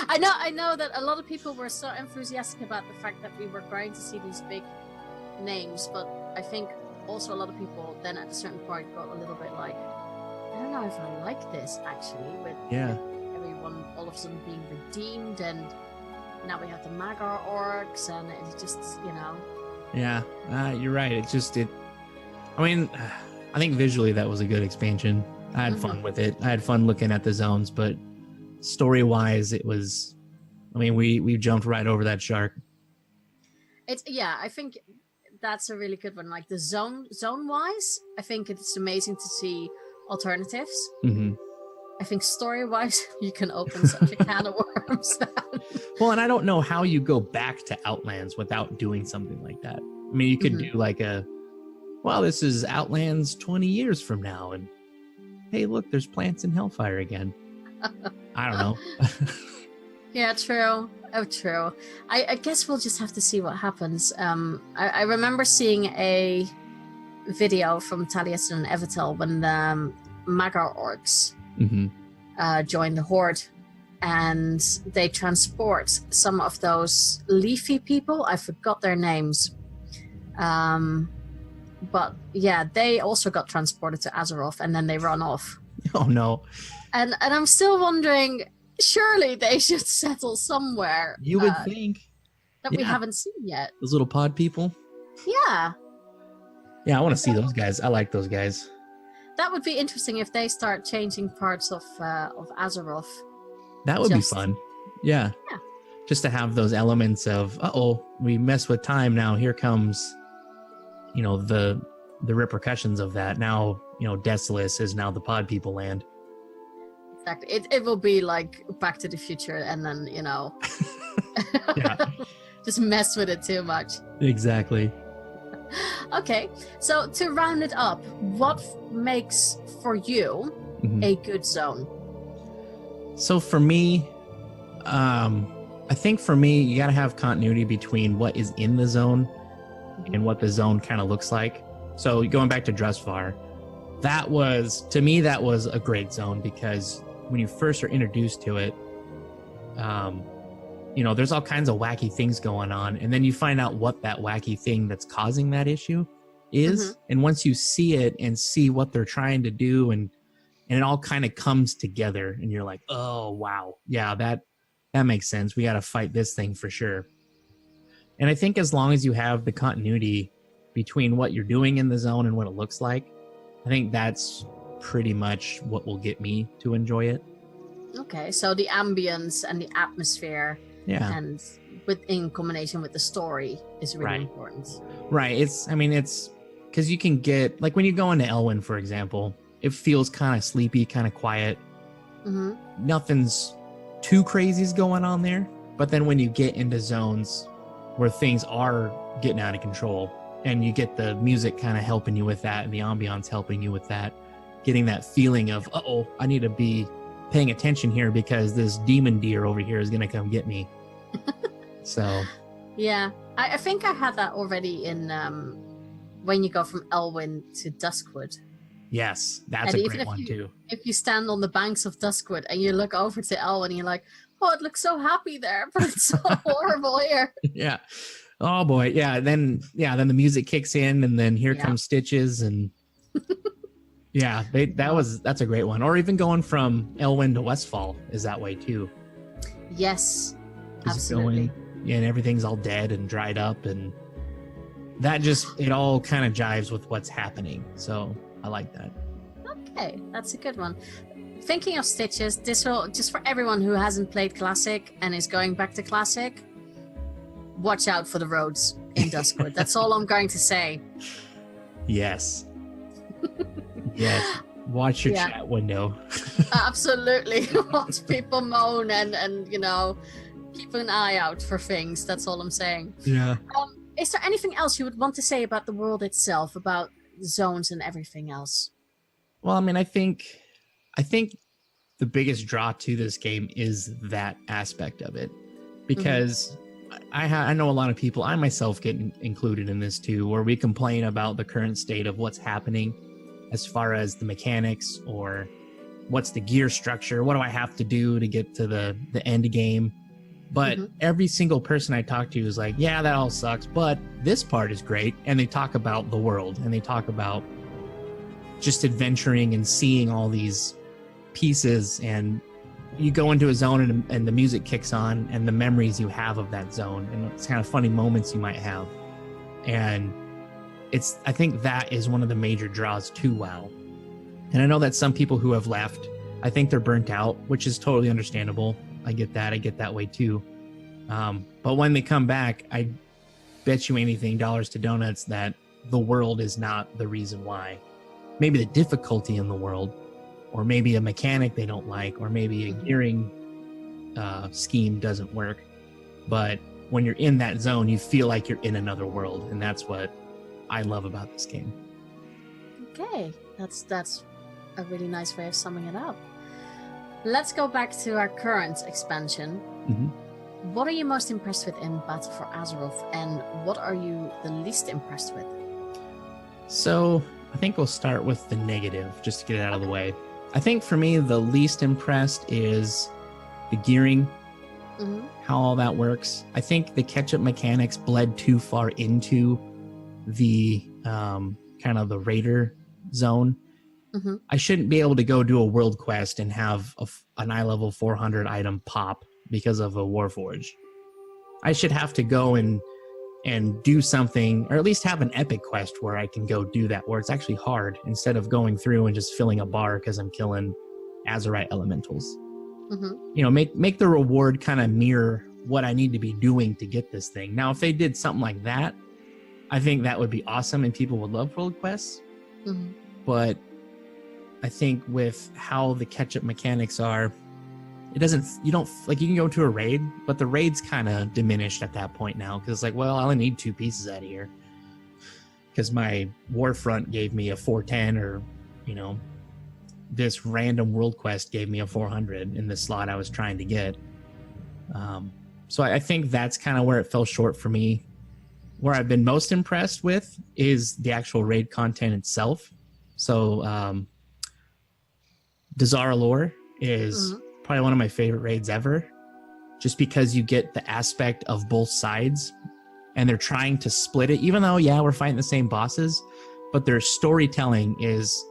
I know that a lot of people were so enthusiastic about the fact that we were going to see these big names, but I think also a lot of people then at a certain point got a little bit like, I don't know if I like this actually, with everyone all of a sudden being redeemed, and now we have the Magar orcs, and it's just, you know. Yeah, you're right. It's just I mean, I think visually that was a good expansion. I had fun with it. I had fun looking at the zones, but story-wise, it was. I mean, we jumped right over that shark. I think that's a really good one. Like the zone-wise, I think it's amazing to see alternatives. I think story-wise, you can open such a can of worms. Well, and I don't know how you go back to Outlands without doing something like that. I mean, you could do like this is Outlands 20 years from now, and hey, look, there's plants in Hellfire again. I don't know. Yeah, true. Oh, true. I guess we'll just have to see what happens. I remember seeing a video from Taliesin and Evitel when the Magar orcs joined the Horde, and they transport some of those leafy people. I forgot their names. But yeah, they also got transported to Azeroth, and then they run off. Oh no. And I'm still wondering, surely they should settle somewhere. You would think. That we haven't seen yet. Those little pod people? Yeah. Yeah, I want to see those guys. I like those guys. That would be interesting if they start changing parts of Azeroth. That would be Just- fun. Yeah. Yeah. Just to have those elements of, we mess with time now. Here comes, the repercussions of that. Now, Desolus is now the pod people land. Exactly. It will be like Back to the Future, and then Yeah. just mess with it too much. Exactly. Okay, so to round it up, what makes for you Mhm. a good zone? So for me, I think for me, you got to have continuity between what is in the zone and what the zone kind of looks like. So going back to Drusvar, that was a great zone because when you first are introduced to it, there's all kinds of wacky things going on. And then you find out what that wacky thing that's causing that issue is. And once you see it and see what they're trying to do and it all kind of comes together and you're like, oh, wow. Yeah, that makes sense. We got to fight this thing for sure. And I think as long as you have the continuity between what you're doing in the zone and what it looks like, I think that's pretty much what will get me to enjoy it. Okay, so the ambience and the atmosphere, and in combination with the story is really important. Right. It's because you can get, like when you go into Elwyn, for example, it feels kind of sleepy, kind of quiet. Mm-hmm. Nothing's too crazy's going on there. But then when you get into zones where things are getting out of control and you get the music kind of helping you with that and the ambiance helping you with that, getting that feeling of, I need to be paying attention here because this demon deer over here is going to come get me. So. Yeah, I think I had that already in when you go from Elwyn to Duskwood. Yes, that's a great one too. If you stand on the banks of Duskwood and you look over to Elwyn and you're like, it looks so happy there, but it's so horrible here. Yeah. Oh boy. Yeah. Then the music kicks in and then here comes Stitches and yeah, that's a great one. Or even going from Elwyn to Westfall is that way too. Yes, absolutely. And everything's all dead and dried up and that it all kind of jives with what's happening. So I like that. Okay, that's a good one. Thinking of Stitches, this will, just for everyone who hasn't played Classic and is going back to Classic, watch out for the roads in Duskwood. That's all I'm going to say. Yes. Yes. Watch your chat window. Absolutely. Watch people moan and keep an eye out for things. That's all I'm saying. Yeah. Is there anything else you would want to say about the world itself, about zones and everything else? Well, I think the biggest draw to this game is that aspect of it, because I know a lot of people, I myself get included in this too, where we complain about the current state of what's happening as far as the mechanics or what's the gear structure, what do I have to do to get to the end game. But every single person I talk to is like, yeah, that all sucks, but this part is great. And they talk about the world and they talk about just adventuring and seeing all these pieces, and you go into a zone and the music kicks on and the memories you have of that zone and it's kind of funny moments you might have. And I think that is one of the major draws to WoW. And I know that some people who have left, I think they're burnt out, which is totally understandable. I get that way too. But when they come back, I bet you anything, dollars to donuts, that the world is not the reason why. Maybe the difficulty in the world, or maybe a mechanic they don't like, or maybe a gearing scheme doesn't work. But when you're in that zone, you feel like you're in another world, and that's what I love about this game. Okay, that's a really nice way of summing it up. Let's go back to our current expansion. What are you most impressed with in Battle for Azeroth, and what are you the least impressed with? So I think we'll start with the negative, just to get it out of the way. I think for me, the least impressed is the gearing, how all that works. I think the catch-up mechanics bled too far into the kind of the raider zone. I shouldn't be able to go do a world quest and have an eye level 400 item pop because of a Warforge. I should have to go and do something, or at least have an epic quest where I can go do that, where it's actually hard, instead of going through and just filling a bar because I'm killing Azerite elementals. You know, make the reward kind of mirror what I need to be doing to get this thing. Now, if they did something like that, I think that would be awesome and people would love world quests. But I think with how the catch-up mechanics are, you can go to a raid, but the raid's kind of diminished at that point now, because it's like, well, I only need 2 pieces out of here because my Warfront gave me a 410, or, you know, this random world quest gave me a 400 in the slot I was trying to get. So I think that's kind of where it fell short for me. Where I've been most impressed with is the actual raid content itself. So Dazar'alor is probably one of my favorite raids ever, just because you get the aspect of both sides, and they're trying to split it, even though, yeah, we're fighting the same bosses, but their storytelling is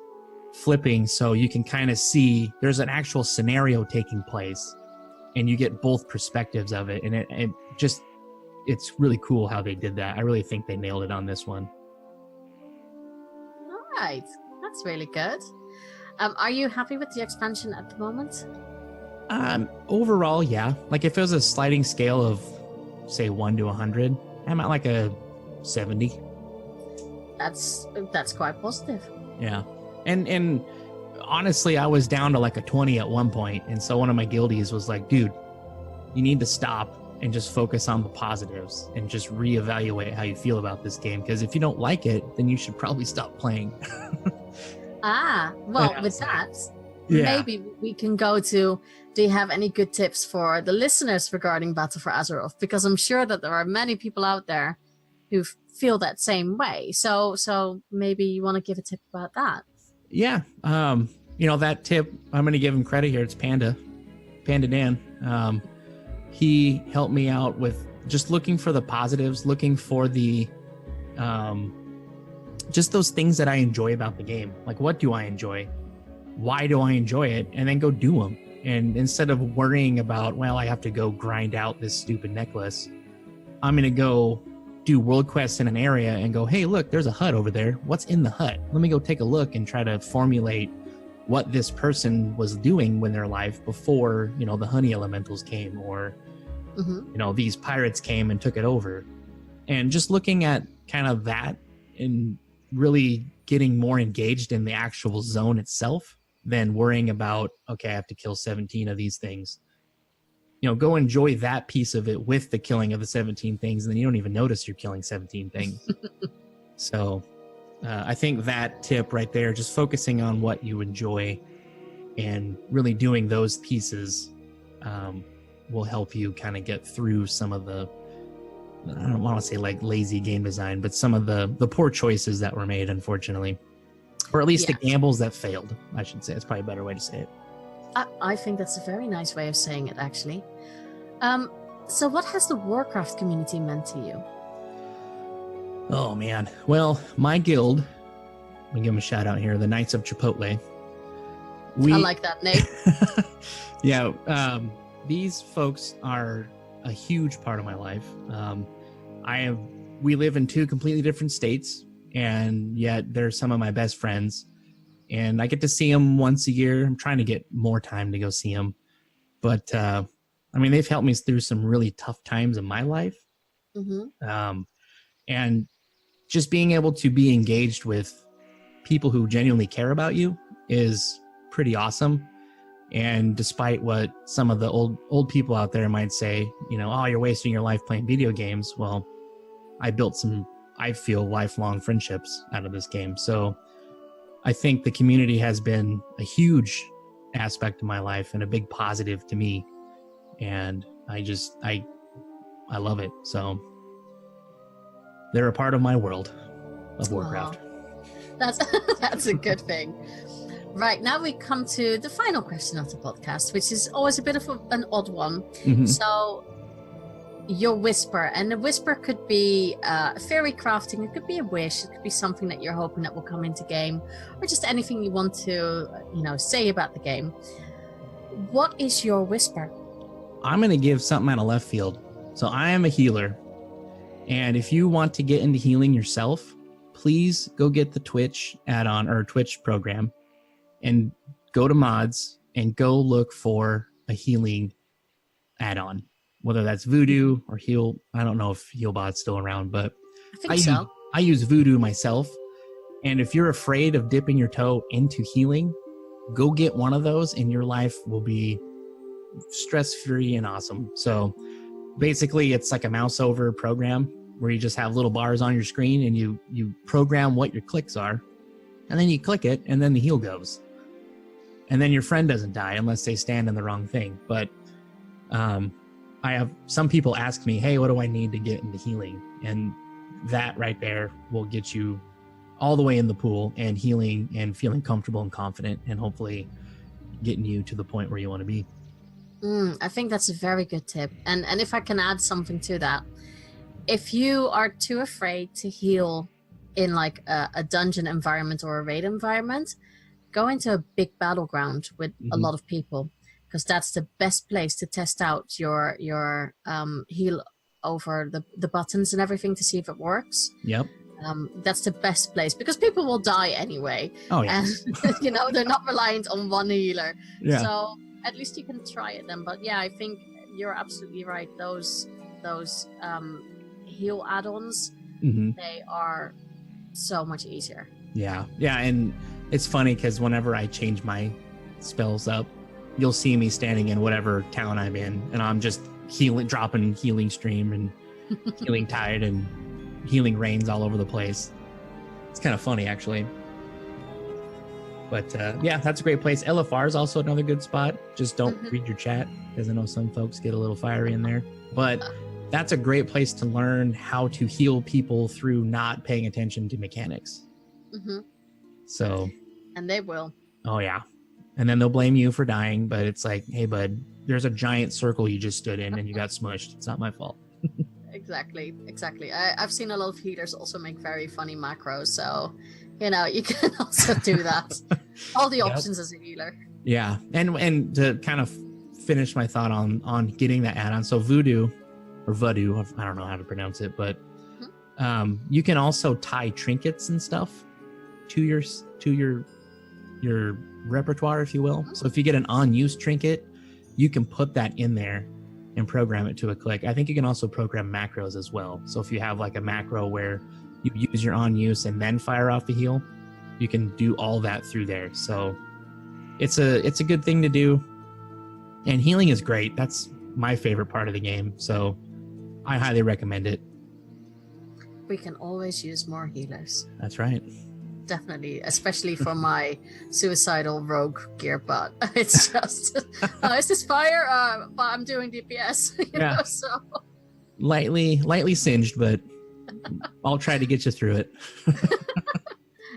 flipping, so you can kind of see there's an actual scenario taking place, and you get both perspectives of it, and it's really cool how they did that. I really think they nailed it on this one. All right, that's really good. Are you happy with the expansion at the moment? Overall, yeah. Like, if it was a sliding scale of, say, 1 to 100, I'm at like a 70. That's quite positive. Yeah. And honestly, I was down to like a 20 at one point, and so one of my guildies was like, dude, you need to stop and just focus on the positives and just reevaluate how you feel about this game, because if you don't like it, then you should probably stop playing. With that, maybe we can go to, do you have any good tips for the listeners regarding Battle for Azeroth? Because I'm sure that there are many people out there who feel that same way. So maybe you want to give a tip about that. Yeah. You know, that tip, I'm going to give him credit here. It's Panda Dan. He helped me out with just looking for the positives, looking for the, just those things that I enjoy about the game. Like, what do I enjoy? Why do I enjoy it? And then go do them. And instead of worrying about, well, I have to go grind out this stupid necklace, I'm going to go do world quests in an area and go, hey, look, there's a hut over there. What's in the hut? Let me go take a look and try to formulate what this person was doing with their life before, you know, the honey elementals came, or, you know, these pirates came and took it over. And just looking at kind of that and really getting more engaged in the actual zone itself than worrying about, okay, I have to kill 17 of these things. You know, go enjoy that piece of it with the killing of the 17 things, and then you don't even notice you're killing 17 things. So I think that tip right there, just focusing on what you enjoy and really doing those pieces will help you kind of get through some of the, I don't want to say like lazy game design, but some of the poor choices that were made, unfortunately. Or at least the gambles that failed, I should say. It's probably a better way to say it. I think that's a very nice way of saying it, actually. So what has the Warcraft community meant to you? Oh, man. Well, my guild, let me give them a shout out here, the Knights of Chipotle. I like that name. Yeah, these folks are a huge part of my life. We live in 2 completely different states, and yet they're some of my best friends. And I get to see them once a year. I'm trying to get more time to go see them. But, I mean, they've helped me through some really tough times in my life. And just being able to be engaged with people who genuinely care about you is pretty awesome. And despite what some of the old people out there might say, you know, oh, you're wasting your life playing video games. Well, I built some, I feel, lifelong friendships out of this game. So I think the community has been a huge aspect of my life and a big positive to me. And I love it. So they're a part of my world of Warcraft. That's a good thing. Right, now we come to the final question of the podcast, which is always a bit of an odd one. So, your whisper, and the whisper could be fairy crafting, it could be a wish, it could be something that you're hoping that will come into game, or just anything you want to, say about the game. What is your whisper? I'm going to give something out of left field. So I am a healer, and if you want to get into healing yourself, please go get the Twitch add-on or Twitch program and go to mods and go look for a healing add-on, whether that's Voodoo or Heal. I don't know if Healbot's still around, but I think so. I use Voodoo myself. And if you're afraid of dipping your toe into healing, go get one of those and your life will be stress-free and awesome. So basically it's like a mouse over program where you just have little bars on your screen and you program what your clicks are, and then you click it and then the heal goes. And then your friend doesn't die unless they stand in the wrong thing. But I have some people ask me, hey, what do I need to get into healing? And that right there will get you all the way in the pool and healing and feeling comfortable and confident, and hopefully getting you to the point where you want to be. I think that's a very good tip. And if I can add something to that, if you are too afraid to heal in like a dungeon environment or a raid environment, go into a big battleground with a lot of people, because that's the best place to test out your heal over the buttons and everything to see if it works. Yep. That's the best place, because people will die anyway. Oh yeah. And they're not reliant on one healer. Yeah. So at least you can try it then. But yeah, I think you're absolutely right. Those heal add-ons, they are so much easier. Yeah. And it's funny because whenever I change my spells up, you'll see me standing in whatever town I'm in, and I'm just dropping healing stream and healing tide and healing rains all over the place. It's kind of funny, actually. But yeah, that's a great place. LFR is also another good spot. Just don't read your chat, because I know some folks get a little fiery in there. But that's a great place to learn how to heal people through not paying attention to mechanics. So. And they will. Oh yeah. And then they'll blame you for dying, but it's like, hey bud, there's a giant circle you just stood in and you got smushed. It's not my fault. Exactly. I've seen a lot of healers also make very funny macros, so you can also do that. All the options as a healer. Yeah, and to kind of finish my thought on getting that add-on, so Voodoo, I don't know how to pronounce it, but you can also tie trinkets and stuff to your repertoire, if you will. So if you get an unused trinket, you can put that in there and program it to a click. I think you can also program macros as well. So if you have like a macro where you use your on use and then fire off a heal, you can do all that through there. So it's a good thing to do. And healing is great. That's my favorite part of the game. So I highly recommend it. We can always use more healers. That's right. Definitely, especially for my suicidal rogue gear, but it's just it's this fire, but I'm doing DPS, you know, so lightly singed, but I'll try to get you through it.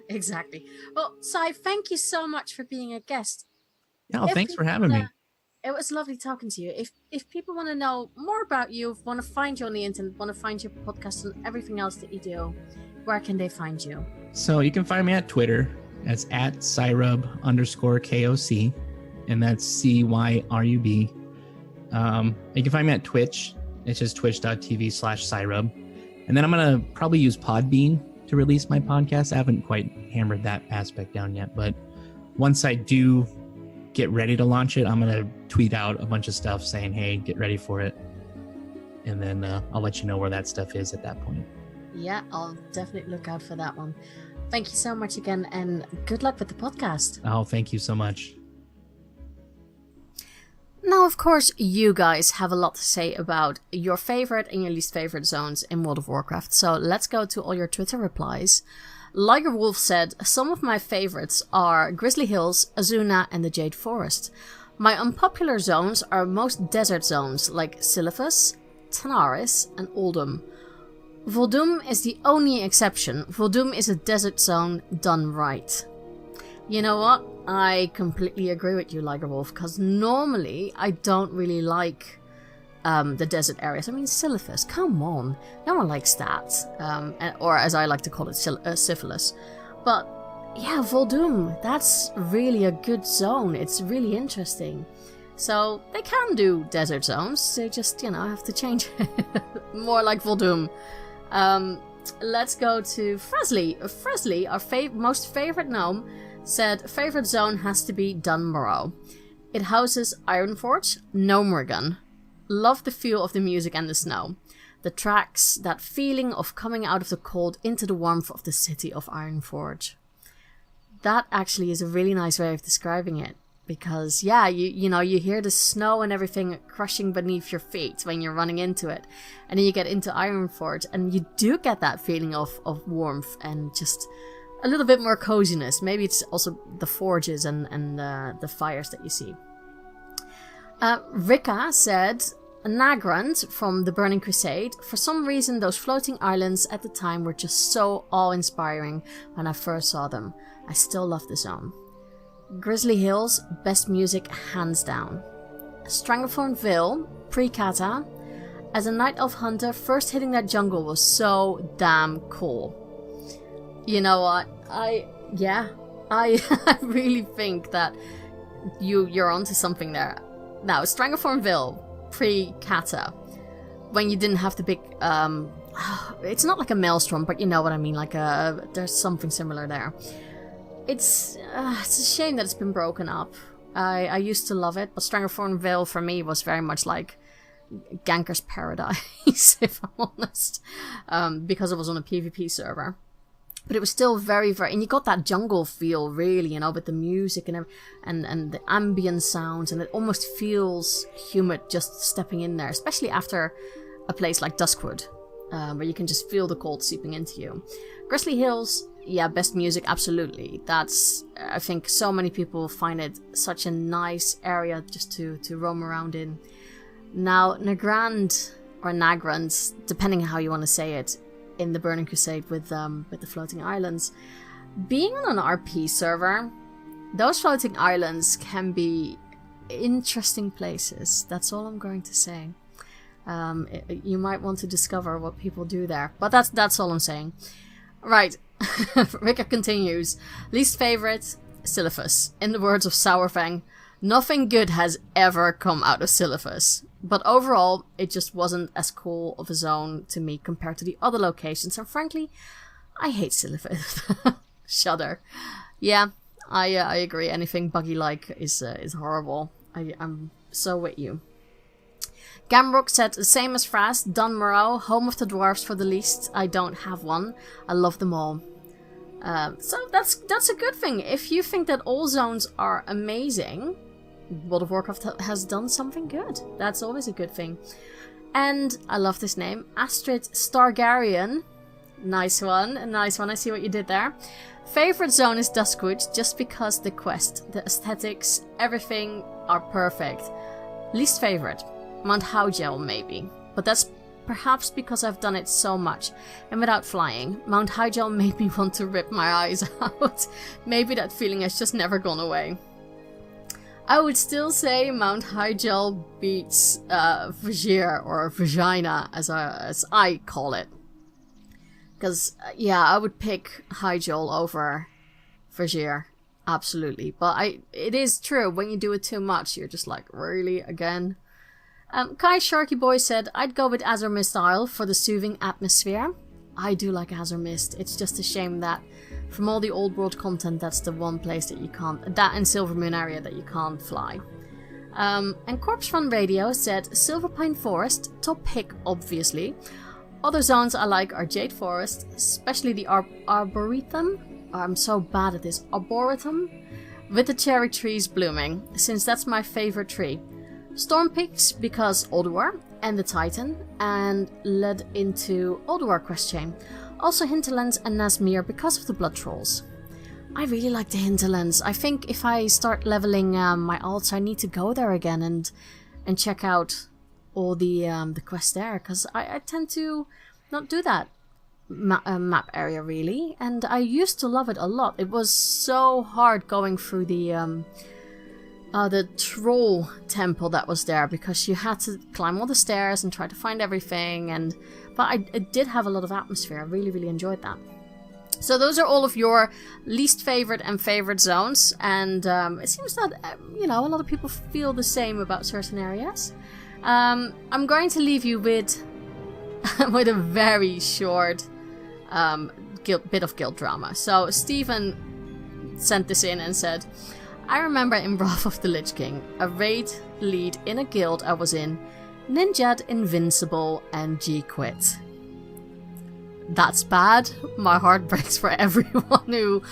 Exactly. Well, Cy, thank you so much for being a guest. Oh, thanks for having me. It was lovely talking to you. If people want to know more about you, want to find you on the internet, want to find your podcast and everything else that you do, where can they find you? So you can find me at Twitter. That's at Cyrub_KOC, and that's CYRUB. You can find me at Twitch. It's just twitch.tv/Cyrub. And then I'm going to probably use Podbean to release my podcast. I haven't quite hammered that aspect down yet, but once I do get ready to launch it, I'm going to tweet out a bunch of stuff saying, hey, get ready for it. And then I'll let you know where that stuff is at that point. Yeah, I'll definitely look out for that one. Thank you so much again, and good luck with the podcast. Oh, thank you so much. Now, of course, you guys have a lot to say about your favorite and your least favorite zones in World of Warcraft. So let's go to all your Twitter replies. Liger Wolf said, some of my favorites are Grizzly Hills, Azuna, and the Jade Forest. My unpopular zones are most desert zones like Silithus, Tanaris, and Uldum. Voldum is the only exception. Voldum is a desert zone done right. You know what? I completely agree with you, Liger Wolf, because normally I don't really like the desert areas. I mean, Silithus, come on. No one likes that. Or as I like to call it, syphilis. But yeah, Voldum, that's really a good zone. It's really interesting. So they can do desert zones. They just, have to change it. More like Voldum. Let's go to Fresley. Fresley, our most favorite gnome, said favorite zone has to be Dunmorrow. It houses Ironforge, Gnomeregan. Love the feel of the music and the snow. The tracks, that feeling of coming out of the cold into the warmth of the city of Ironforge. That actually is a really nice way of describing it. Because, yeah, you know, you hear the snow and everything crushing beneath your feet when you're running into it. And then you get into Ironforge, and you do get that feeling of warmth and just a little bit more coziness. Maybe it's also the forges and the fires that you see. Rika said, Nagrand from the Burning Crusade. For some reason, those floating islands at the time were just so awe-inspiring when I first saw them. I still love the zone. Grizzly Hills, best music hands down. Stranglethornville, pre-Kata. As a Night Elf Hunter, first hitting that jungle was so damn cool. You know what? I really think that you're onto something there. Now, Stranglethornville, pre-Kata, when you didn't have the big, it's not like a maelstrom, but you know what I mean, there's something similar there. It's a shame that it's been broken up. I used to love it, but Stranglethornville for me was very much like Ganker's Paradise, if I'm honest, because it was on a PvP server. But it was still very, very... And you got that jungle feel, really, you know, with the music and the ambient sounds. And it almost feels humid just stepping in there, especially after a place like Duskwood, where you can just feel the cold seeping into you. Grizzly Hills, yeah, best music, absolutely. That's... I think so many people find it such a nice area just to roam around in. Now, Nagrand, or Nagrand, depending on how you want to say it, in the Burning Crusade with the floating islands. Being on an RP server, those floating islands can be interesting places. That's all I'm going to say. You might want to discover what people do there, but that's all I'm saying. Right, Rika continues. Least favorite, Silphus. In the words of Sourfang, nothing good has ever come out of Silphus. But overall, it just wasn't as cool of a zone to me compared to the other locations. And frankly, I hate Silphus. Shudder. Yeah, I agree. Anything buggy-like is horrible. I'm so with you. Gamrock said, the same as Fraz, Dunmorrow, home of the dwarves for the least. I don't have one. I love them all. So that's a good thing. If you think that all zones are amazing... World of Warcraft has done something good. That's always a good thing. And I love this name. Astrid Stargarian. Nice one. Nice one. I see what you did there. Favorite zone is Duskwood, just because the quest, the aesthetics, everything are perfect. Least favorite, Mount Haujel maybe. But that's perhaps because I've done it so much. And without flying, Mount Haujel made me want to rip my eyes out. Maybe that feeling has just never gone away. I would still say Mount Haujel beats Vajir, or Vagina, as I call it. Because, yeah, I would pick Haujel over Vajir. Absolutely. But it is true, when you do it too much, you're just like, really? Again? Kai Sharky Boy said, I'd go with Azure Mist Isle for the soothing atmosphere. I do like Azure Mist. It's just a shame that from all the old world content, that's the one place that you can't... That and Silvermoon area that you can't fly. And Corpse Run Radio said, Silverpine Forest, top pick, obviously. Other zones I like are Jade Forest, especially the Arboretum. Oh, I'm so bad at this. Arboretum? With the cherry trees blooming, since that's my favorite tree. Storm Peaks, because Ulduar and the Titan, and led into Ulduar quest chain. Also Hinterlands and Nazmir because of the Blood Trolls. I really like the Hinterlands. I think if I start leveling my alts, I need to go there again and check out all the quests there, because I tend to not do that map area really, and I used to love it a lot. It was so hard going through the troll temple that was there, because you had to climb all the stairs and try to find everything, but it did have a lot of atmosphere. I really, really enjoyed that. So those are all of your least favorite and favorite zones, and it seems that, a lot of people feel the same about certain areas. I'm going to leave you with a very short bit of guild drama. So Stephen sent this in and said, I remember in Wrath of the Lich King, a raid lead in a guild I was in, ninja'd Invincible and G-quit. That's bad. My heart breaks for everyone who...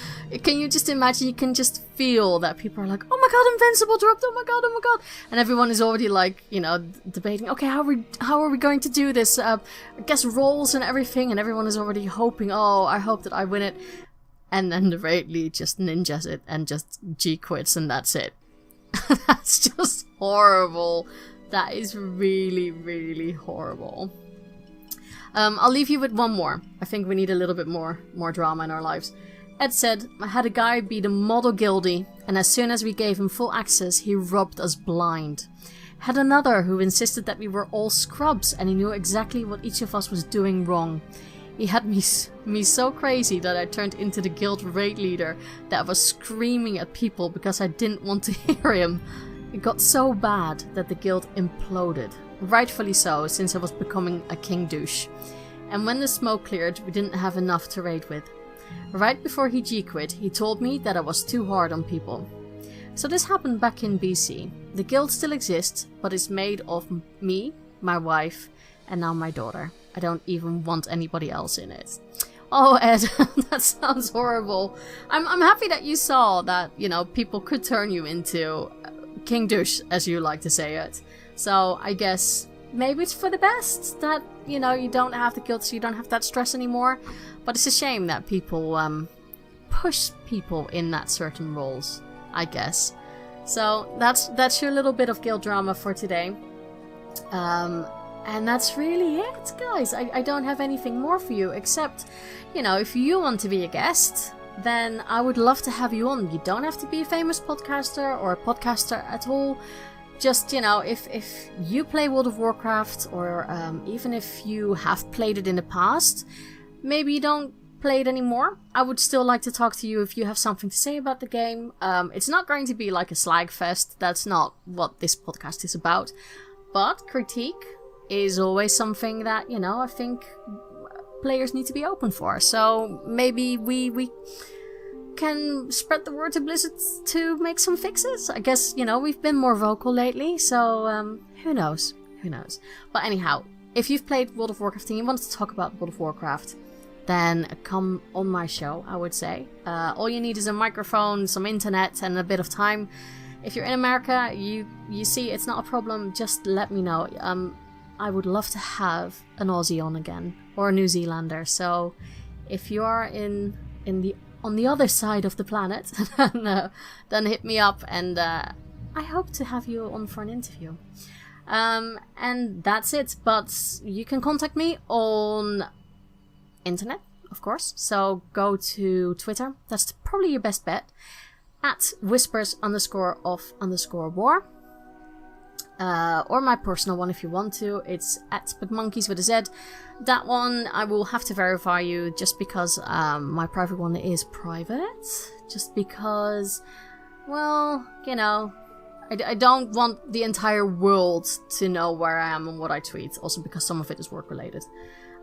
Can you just imagine? You can just feel that people are like, oh my god, Invincible dropped, oh my god. And everyone is already like, you know, debating, okay, how are we going to do this? I guess rolls and everything, and everyone is already hoping, oh, I hope that I win it. And then the raid lead just ninjas it and just G-quits and that's it. That's just horrible. That is really, really horrible. I'll leave you with one more. I think we need a little bit more drama in our lives. Ed said, I had a guy be the model guildie, and as soon as we gave him full access, he robbed us blind. Had another who insisted that we were all scrubs, and he knew exactly what each of us was doing wrong. He had me so crazy that I turned into the guild raid leader that was screaming at people because I didn't want to hear him. It got so bad that the guild imploded. Rightfully so, since I was becoming a king douche. And when the smoke cleared, we didn't have enough to raid with. Right before he G-quit, he told me that I was too hard on people. So this happened back in BC. The guild still exists, but it's made of me, my wife, and now my daughter. I don't even want anybody else in it. Oh, Ed, that sounds horrible. I'm happy that you saw that, you know, people could turn you into king douche, as you like to say it. So I guess maybe it's for the best that, you know, you don't have the guilt, so you don't have that stress anymore. But it's a shame that people push people in that certain roles, I guess. So that's your little bit of guild drama for today. And that's really it, guys. I don't have anything more for you except, you know, if you want to be a guest, then I would love to have you on. You don't have to be a famous podcaster or a podcaster at all. Just, you know, if you play World of Warcraft, or even if you have played it in the past, maybe you don't play it anymore, I would still like to talk to you if you have something to say about the game. It's not going to be like a slag fest. That's not what this podcast is about. But critique is always something that, you know, I think players need to be open for. So maybe we can spread the word to Blizzard to make some fixes. I guess, you know, we've been more vocal lately, so who knows? But anyhow, if you've played World of Warcraft and you want to talk about World of Warcraft, then come on my show, I would say. All you need is a microphone, some internet, and a bit of time. If you're in America, you see it's not a problem, just let me know. I would love to have an Aussie on again, or a New Zealander. So if you are on the other side of the planet, then hit me up, and I hope to have you on for an interview. And that's it, but you can contact me on internet, of course. So go to Twitter, that's probably your best bet, at whispers_of_war. Or my personal one if you want to. It's at @bugmonkeys with a Z. That one I will have to verify you, just because my private one is private. Just because, well, you know, I don't want the entire world to know where I am and what I tweet. Also because some of it is work related.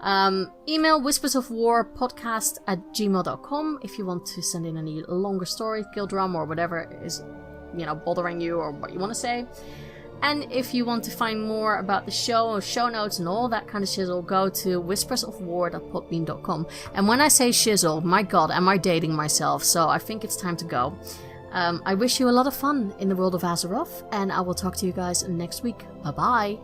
Email whispersofwarpodcast@gmail.com if you want to send in any longer story, guild drama, or whatever is, you know, bothering you or what you want to say. And if you want to find more about the show or show notes and all that kind of shizzle, go to whispersofwar.podbean.com. And when I say shizzle, my god, am I dating myself? So I think it's time to go. I wish you a lot of fun in the world of Azeroth, and I will talk to you guys next week. Bye-bye.